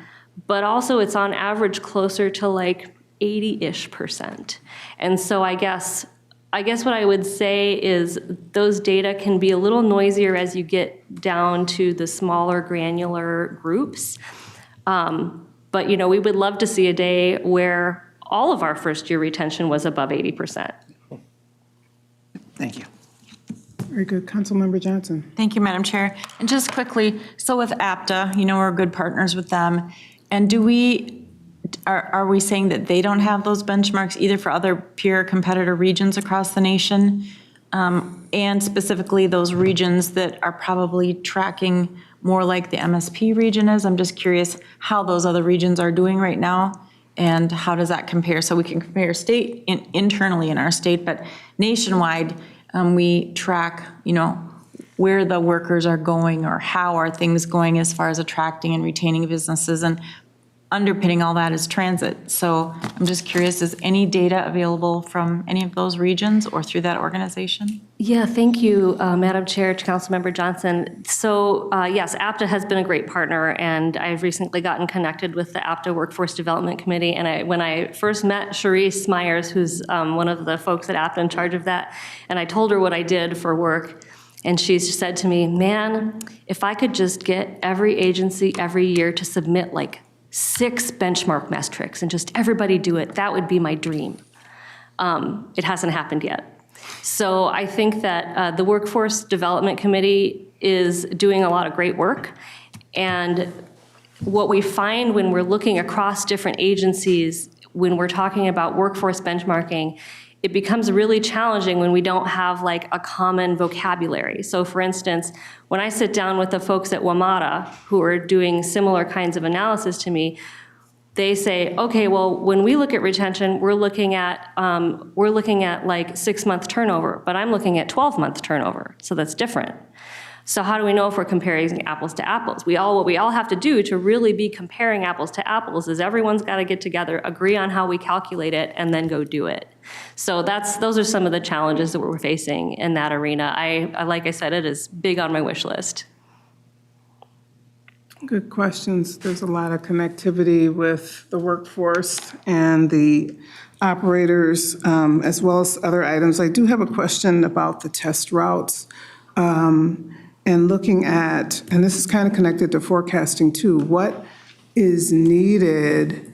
but also it's on average closer to like 80-ish%. And so I guess what I would say is those data can be a little noisier as you get down to the smaller granular groups. But you know, we would love to see a day where all of our first year retention was above 80%. Thank you. Very good. Councilmember Johnson. Thank you, Madam Chair. And just quickly, so with APTA, you know, we're good partners with them. And are we saying that they don't have those benchmarks either for other peer competitor regions across the nation? And specifically those regions that are probably tracking more like the MSP region is? I'm just curious how those other regions are doing right now and how does that compare? So we can compare internally in our state, but nationwide, we track, you know, where the workers are going or how are things going as far as attracting and retaining businesses, and underpinning all that is transit. So I'm just curious, is any data available from any of those regions or through that organization? Yeah, thank you, Madam Chair, Councilmember Johnson. So yes, APTA has been a great partner, and I've recently gotten connected with the APTA Workforce Development Committee. And when I first met Charisse Myers, who's one of the folks at APTA in charge of that, and I told her what I did for work, and she said to me, man, if I could just get every agency every year to submit like 6 benchmark metrics and just everybody do it, that would be my dream. It hasn't happened yet. So I think that the Workforce Development Committee is doing a lot of great work. And what we find when we're looking across different agencies, when we're talking about workforce benchmarking, it becomes really challenging when we don't have like a common vocabulary. So for instance, when I sit down with the folks at WMATA who are doing similar kinds of analysis to me, they say, okay, well, when we look at retention, we're looking at like 6-month turnover, but I'm looking at 12-month turnover, so that's different. So how do we know if we're comparing apples to apples? What we all have to do to really be comparing apples to apples is everyone's got to get together, agree on how we calculate it, and then go do it. So those are some of the challenges that we're facing in that arena. Like I said, it is big on my wish list. Good questions. There's a lot of connectivity with the workforce and the operators, as well as other items. I do have a question about the test routes. And looking at, and this is kind of connected to forecasting too, what is needed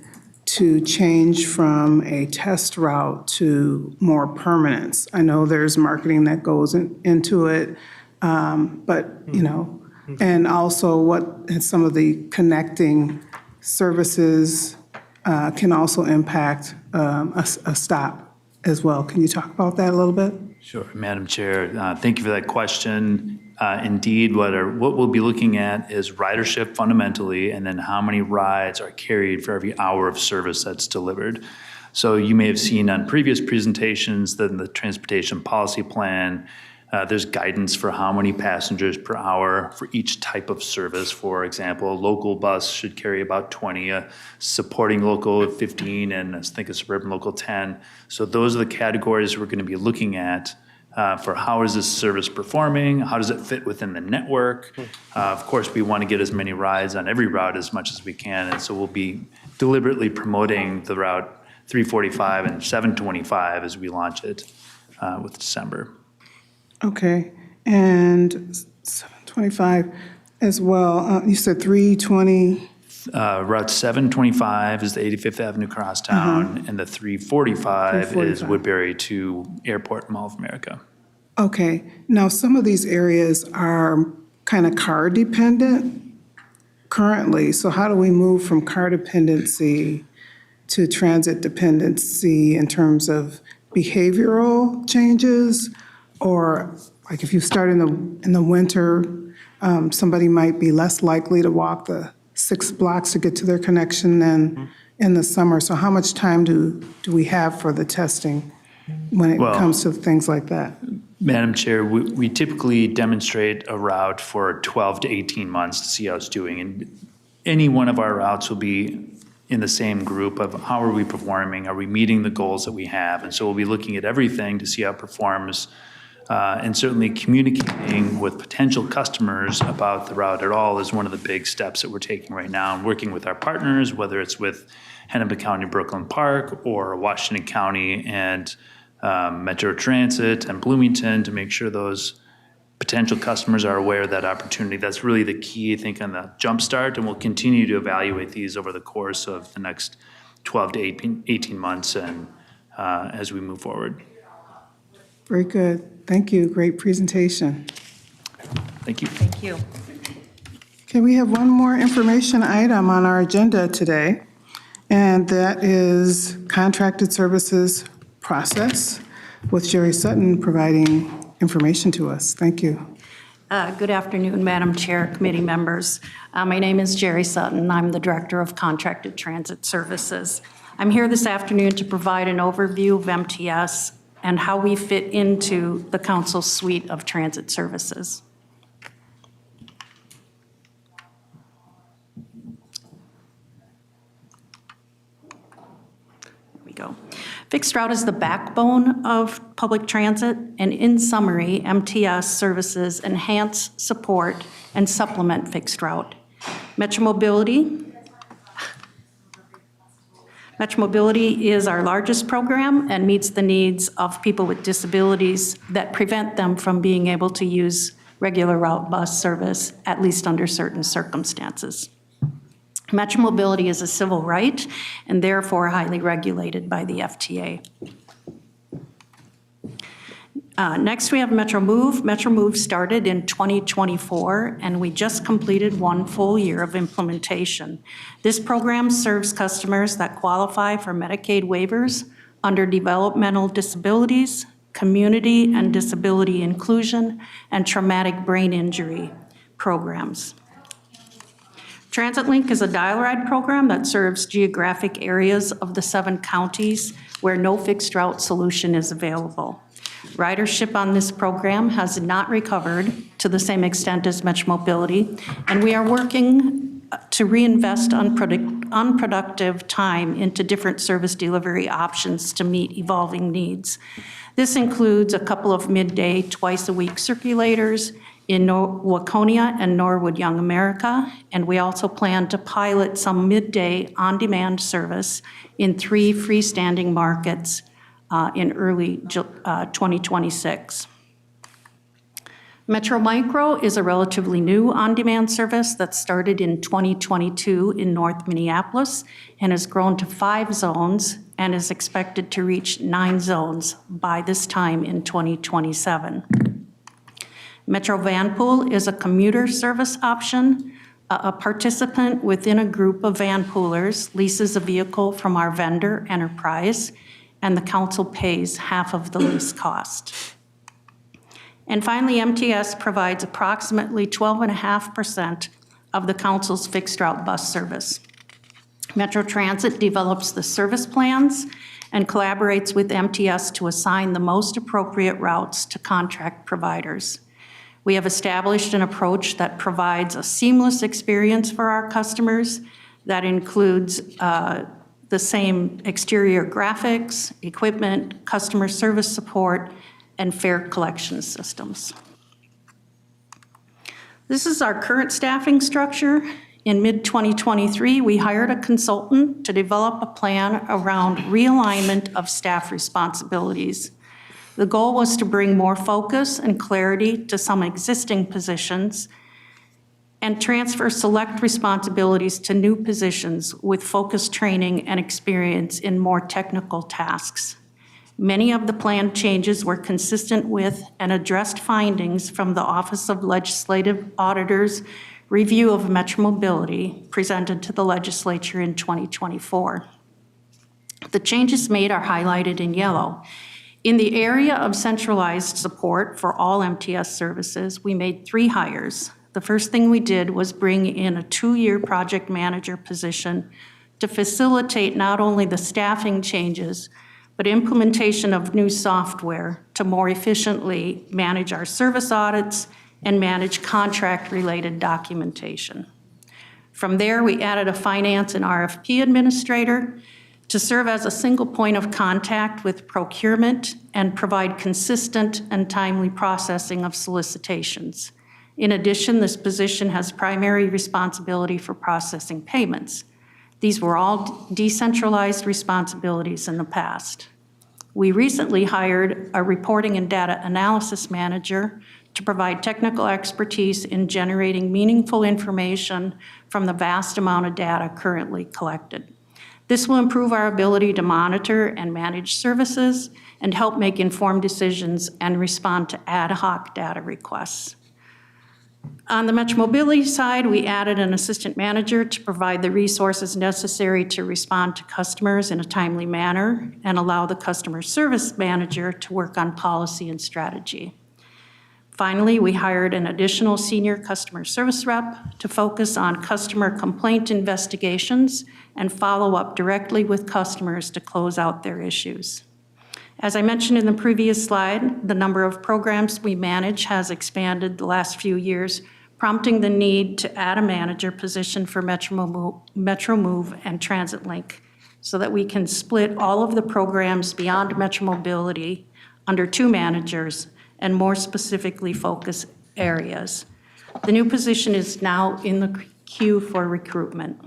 to change from a test route to more permanence? I know there's marketing that goes into it, but, you know, and also what some of the connecting services can also impact a stop as well. Can you talk about that a little bit? Sure, Madam Chair, thank you for that question. Indeed, what we'll be looking at is ridership fundamentally, and then how many rides are carried for every hour of service that's delivered. So you may have seen on previous presentations that in the transportation policy plan, there's guidance for how many passengers per hour for each type of service. For example, a local bus should carry about 20, a supporting local 15, and I think a suburban local 10. So those are the categories we're going to be looking at for how is this service performing? How does it fit within the network? Of course, we want to get as many rides on every route as much as we can, and so we'll be deliberately promoting the route 345 and 725 as we launch it with December. Okay, and 725 as well. You said 320. Route 725 is the 85th Avenue Crosstown, and the 345 is Woodbury to Airport Mall of America. Okay, now some of these areas are kind of car dependent currently. So how do we move from car dependency to transit dependency in terms of behavioral changes? Or like if you start in the winter, somebody might be less likely to walk the 6 blocks to get to their connection than in the summer. So how much time do we have for the testing when it comes to things like that? Madam Chair, we typically demonstrate a route for 12 to 18 months to see how it's doing. And any one of our routes will be in the same group of how are we performing? Are we meeting the goals that we have? And so we'll be looking at everything to see how it performs. And certainly communicating with potential customers about the route at all is one of the big steps that we're taking right now, and working with our partners, whether it's with Hennepin County, Brooklyn Park, or Washington County and Metro Transit and Bloomington, to make sure those potential customers are aware of that opportunity. That's really the key, I think, on the jumpstart, and we'll continue to evaluate these over the course of the next 12 to 18 months and as we move forward. Very good. Thank you. Great presentation. Thank you. Thank you. Okay, we have one more information item on our agenda today, and that is contracted services process with Jerry Sutton providing information to us. Thank you. Good afternoon, Madam Chair, committee members. My name is Jerry Sutton. I'm the Director of Contracted Transit Services. I'm here this afternoon to provide an overview of MTS and how we fit into the council's suite of transit services. There we go. Fixed route is the backbone of public transit, and in summary, MTS services enhance, support, and supplement fixed route. Metro Mobility is our largest program and meets the needs of people with disabilities that prevent them from being able to use regular route bus service, at least under certain circumstances. Metro Mobility is a civil right and therefore highly regulated by the FTA. Next, we have Metro Move. Metro Move started in 2024, and we just completed 1 full year of implementation. This program serves customers that qualify for Medicaid waivers under developmental disabilities, community and disability inclusion, and traumatic brain injury programs. TransitLink is a dial-ride program that serves geographic areas of the 7 counties where no fixed route solution is available. Ridership on this program has not recovered to the same extent as Metro Mobility, and we are working to reinvest unproductive time into different service delivery options to meet evolving needs. This includes a couple of midday, twice-a-week circulators in Waconia and Norwood Young America, and we also plan to pilot some midday on-demand service in 3 freestanding markets in early 2026. Metro Micro is a relatively new on-demand service that started in 2022 in North Minneapolis and has grown to 5 zones and is expected to reach 9 zones by this time in 2027. Metro Vanpool is a commuter service option. A participant within a group of van poolers leases a vehicle from our vendor, Enterprise, and the council pays half of the lease cost. And finally, MTS provides approximately 12.5% of the council's fixed route bus service. Metro Transit develops the service plans and collaborates with MTS to assign the most appropriate routes to contract providers. We have established an approach that provides a seamless experience for our customers that includes the same exterior graphics, equipment, customer service support, and fare collection systems. This is our current staffing structure. In mid-2023, we hired a consultant to develop a plan around realignment of staff responsibilities. The goal was to bring more focus and clarity to some existing positions and transfer select responsibilities to new positions with focused training and experience in more technical tasks. Many of the planned changes were consistent with and addressed findings from the Office of Legislative Auditor's review of Metromobility presented to the legislature in 2024. The changes made are highlighted in yellow. In the area of centralized support for all MTS services, we made 3 hires. The first thing we did was bring in a 2-year project manager position to facilitate not only the staffing changes, but implementation of new software to more efficiently manage our service audits and manage contract-related documentation. From there, we added a finance and RFP administrator to serve as a single point of contact with procurement and provide consistent and timely processing of solicitations. In addition, this position has primary responsibility for processing payments. These were all decentralized responsibilities in the past. We recently hired a reporting and data analysis manager to provide technical expertise in generating meaningful information from the vast amount of data currently collected. This will improve our ability to monitor and manage services and help make informed decisions and respond to ad hoc data requests. On the Metromobility side, we added an assistant manager to provide the resources necessary to respond to customers in a timely manner and allow the customer service manager to work on policy and strategy. Finally, we hired an additional senior customer service rep to focus on customer complaint investigations and follow up directly with customers to close out their issues. As I mentioned in the previous slide, the number of programs we manage has expanded the last few years, prompting the need to add a manager position for Metromove and Transit Link so that we can split all of the programs beyond Metromobility under 2 managers and more specifically focus areas. The new position is now in the queue for recruitment.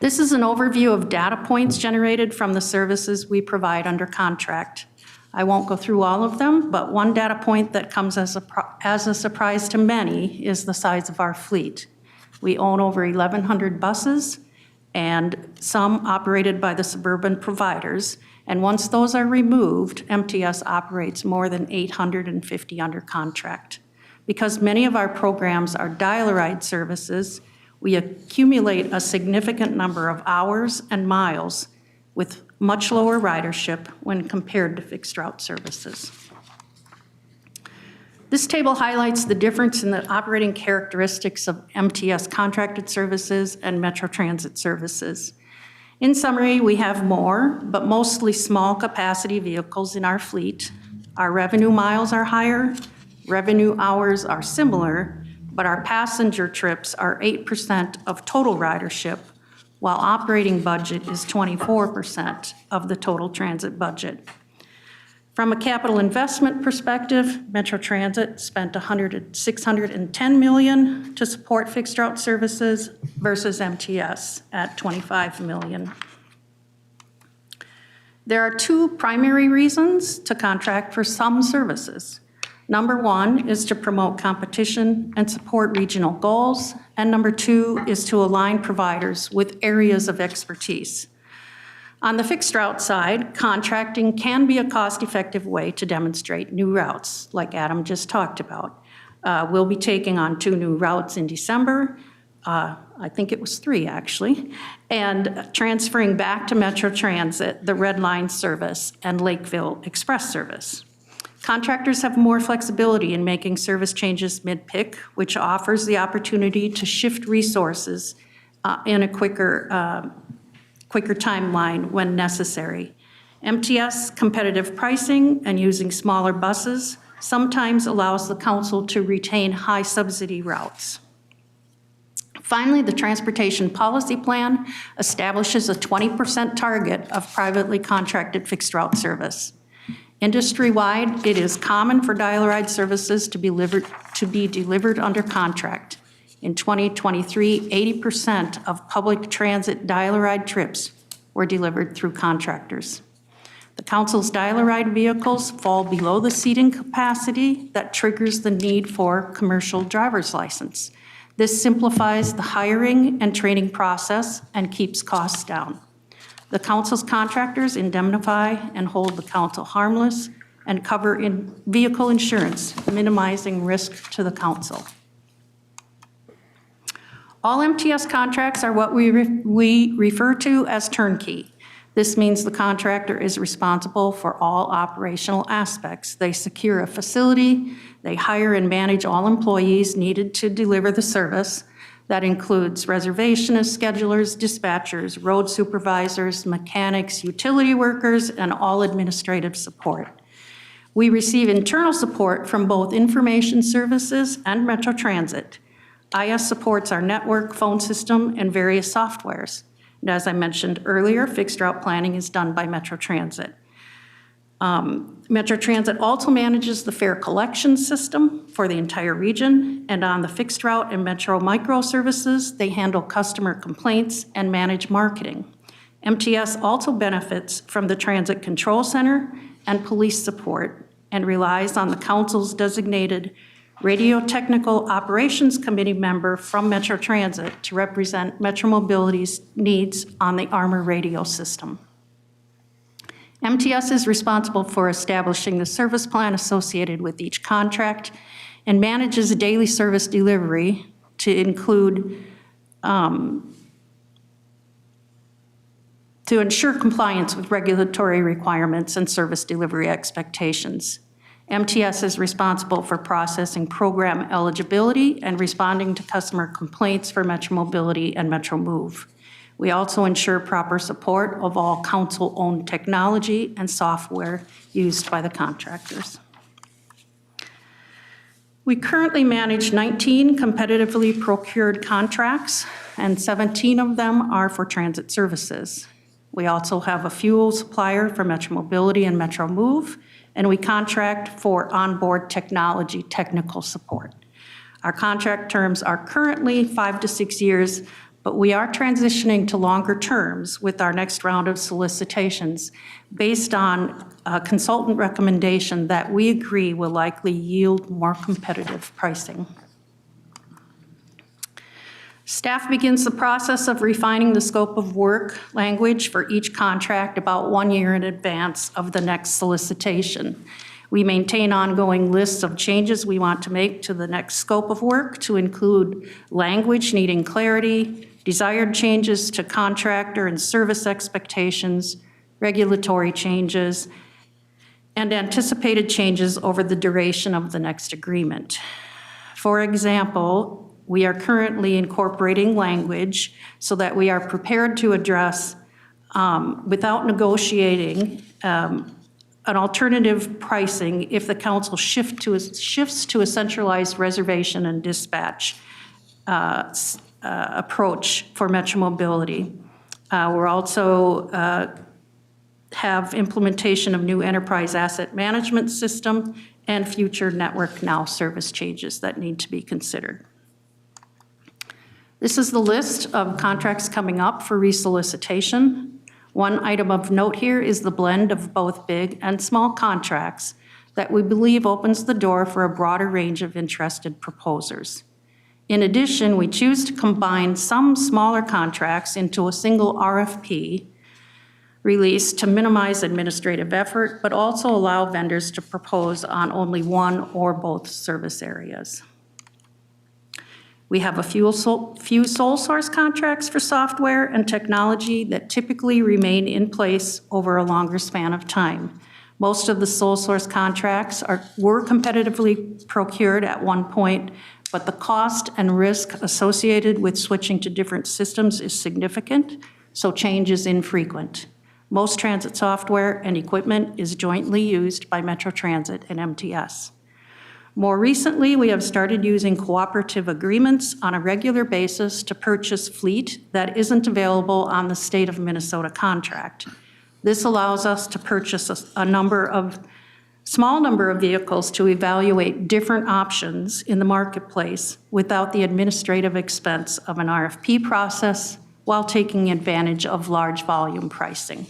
This is an overview of data points generated from the services we provide under contract. I won't go through all of them, but one data point that comes as a surprise to many is the size of our fleet. We own over 1,100 buses, and some operated by the suburban providers. And once those are removed, MTS operates more than 850 under contract. Because many of our programs are dial-a-ride services, we accumulate a significant number of hours and miles with much lower ridership when compared to fixed route services. This table highlights the difference in the operating characteristics of MTS contracted services and Metro Transit services. In summary, we have more, but mostly small capacity vehicles in our fleet. Our revenue miles are higher, revenue hours are similar, but our passenger trips are 8% of total ridership, while operating budget is 24% of the total transit budget. From a capital investment perspective, Metro Transit spent $610 million to support fixed route services versus MTS at $25 million. There are 2 primary reasons to contract for some services. Number 1 is to promote competition and support regional goals, and number 2 is to align providers with areas of expertise. On the fixed route side, contracting can be a cost-effective way to demonstrate new routes, like Adam just talked about. We'll be taking on 2 new routes in December, I think it was 3 actually, and transferring back to Metro Transit the Red Line service and Lakeville Express service. Contractors have more flexibility in making service changes mid-pick, which offers the opportunity to shift resources in a quicker timeline when necessary. MTS competitive pricing and using smaller buses sometimes allows the council to retain high subsidy routes. Finally, the Transportation Policy Plan establishes a 20% target of privately contracted fixed route service. Industry-wide, it is common for dial-a-ride services to be delivered under contract. In 2023, 80% of public transit dial-a-ride trips were delivered through contractors. The council's dial-a-ride vehicles fall below the seating capacity that triggers the need for commercial driver's license. This simplifies the hiring and training process and keeps costs down. The council's contractors indemnify and hold the council harmless and cover vehicle insurance, minimizing risk to the council. All MTS contracts are what we refer to as turnkey. This means the contractor is responsible for all operational aspects. They secure a facility, they hire and manage all employees needed to deliver the service. That includes reservationists, schedulers, dispatchers, road supervisors, mechanics, utility workers, and all administrative support. We receive internal support from both information services and Metro Transit. IS supports our network, phone system, and various softwares. And as I mentioned earlier, fixed route planning is done by Metro Transit. Metro Transit also manages the fare collection system for the entire region, and on the fixed route and Metro Micro services, they handle customer complaints and manage marketing. MTS also benefits from the Transit Control Center and police support and relies on the council's designated Radio Technical Operations Committee member from Metro Transit to represent Metro Mobility's needs on the Armor radio system. MTS is responsible for establishing the service plan associated with each contract and manages daily service delivery to include to ensure compliance with regulatory requirements and service delivery expectations. MTS is responsible for processing program eligibility and responding to customer complaints for Metro Mobility and Metro Move. We also ensure proper support of all council-owned technology and software used by the contractors. We currently manage 19 competitively procured contracts, and 17 of them are for transit services. We also have a fuel supplier for Metro Mobility and Metro Move, and we contract for onboard technology technical support. Our contract terms are currently 5 to 6 years, but we are transitioning to longer terms with our next round of solicitations based on a consultant recommendation that we agree will likely yield more competitive pricing. Staff begins the process of refining the scope of work language for each contract about 1 year in advance of the next solicitation. We maintain ongoing lists of changes we want to make to the next scope of work to include language needing clarity, desired changes to contractor and service expectations, regulatory changes, and anticipated changes over the duration of the next agreement. For example, we are currently incorporating language so that we are prepared to address, without negotiating, an alternative pricing if the council shifts to a centralized reservation and dispatch approach for Metro Mobility. We're also have implementation of new enterprise asset management system and future Network Now service changes that need to be considered. This is the list of contracts coming up for resolicitation. One item of note here is the blend of both big and small contracts that we believe opens the door for a broader range of interested proposers. In addition, we choose to combine some smaller contracts into a single RFP release to minimize administrative effort, but also allow vendors to propose on only one or both service areas. We have a few sole source contracts for software and technology that typically remain in place over a longer span of time. Most of the sole source contracts were competitively procured at one point, but the cost and risk associated with switching to different systems is significant, so change is infrequent. Most transit software and equipment is jointly used by Metro Transit and MTS. More recently, we have started using cooperative agreements on a regular basis to purchase fleet that isn't available on the state of Minnesota contract. This allows us to purchase a number of small number of vehicles to evaluate different options in the marketplace without the administrative expense of an RFP process while taking advantage of large volume pricing.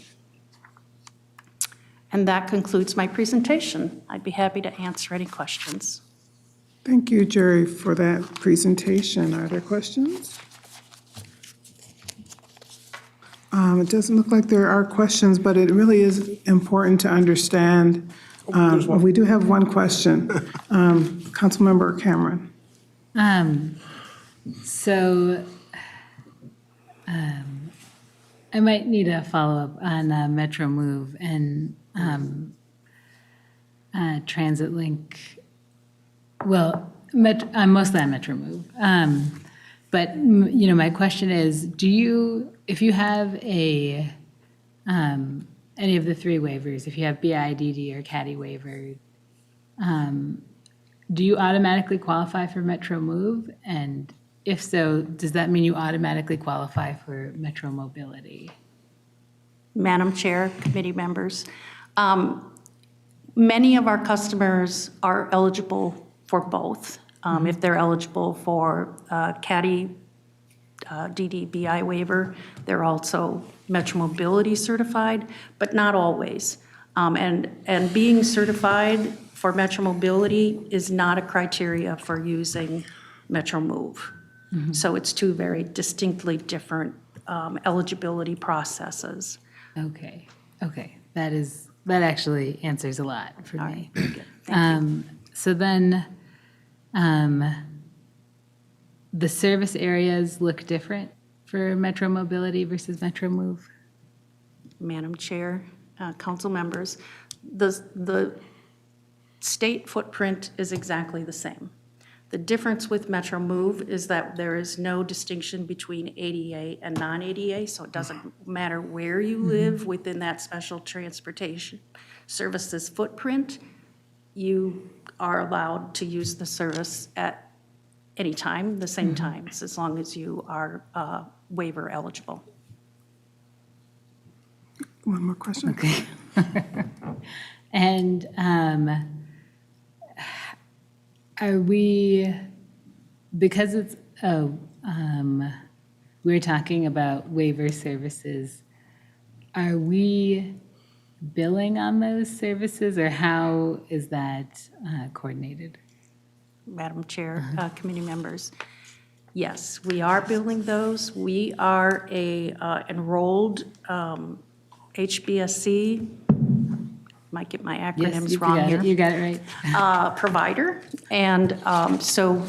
And that concludes my presentation. I'd be happy to answer any questions. Thank you, Jerry, for that presentation. Are there questions? It doesn't look like there are questions, but it really is important to understand. We do have one question. Councilmember Cameron. I might need a follow-up on Metro Move and Transit Link. Well, I'm mostly on Metro Move. But, my question is, if you have any of the three waivers, if you have BI, DD, or CADI waiver, do you automatically qualify for Metro Move? And if so, does that mean you automatically qualify for Metro Mobility? Madam Chair, committee members, many of our customers are eligible for both. If they're eligible for CADI, DD, BI waiver, they're also Metro Mobility certified, but not always. And being certified for Metro Mobility is not a criteria for using Metro Move. So it's two very distinctly different eligibility processes. Okay. That actually answers a lot for me. All right, very good. Thank you. So then, the service areas look different for Metro Mobility versus Metro Move? Madam Chair, council members, the state footprint is exactly the same. The difference with Metro Move is that there is no distinction between ADA and non-ADA, so it doesn't matter where you live within that special transportation services footprint. You are allowed to use the service at any time, the same times, as long as you are waiver eligible. One more question. Okay. And are we, because it's, we're talking about waiver services, are we billing on those services, or how is that coordinated? Madam Chair, committee members, yes, we are billing those. We are a enrolled HBSC, might get my acronyms wrong here. You got it right. Provider, and so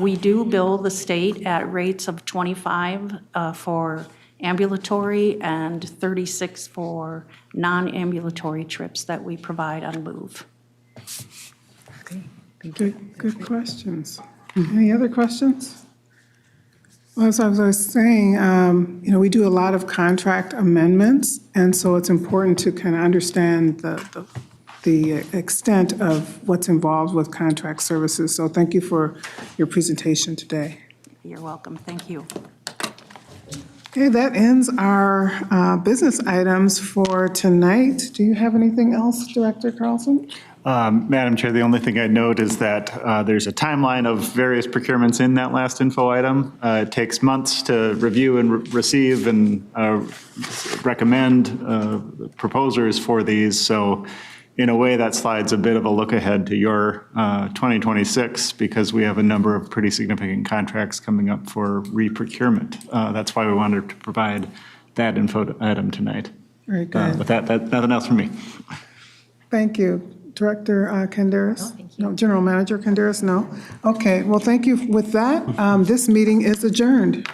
we do bill the state at rates of 25 for ambulatory and 36 for non-ambulatory trips that we provide on Move. Okay. Good questions. Any other questions? Well, as I was saying, we do a lot of contract amendments, and so it's important to kind of understand the extent of what's involved with contract services. So thank you for your presentation today. You're welcome. Thank you. Okay, that ends our business items for tonight. Do you have anything else, Director Carlson? Madam Chair, the only thing I'd note is that there's a timeline of various procurements in that last info item. It takes months to review and receive and recommend proposers for these. So in a way, that slide's a bit of a look ahead to your 2026, because we have a number of pretty significant contracts coming up for re-procurement. That's why we wanted to provide that info item tonight. Very good. With that, nothing else from me. Thank you. Director Canderas? No, thank you. No, General Manager Canderas? No? Okay, well, thank you. With that, this meeting is adjourned.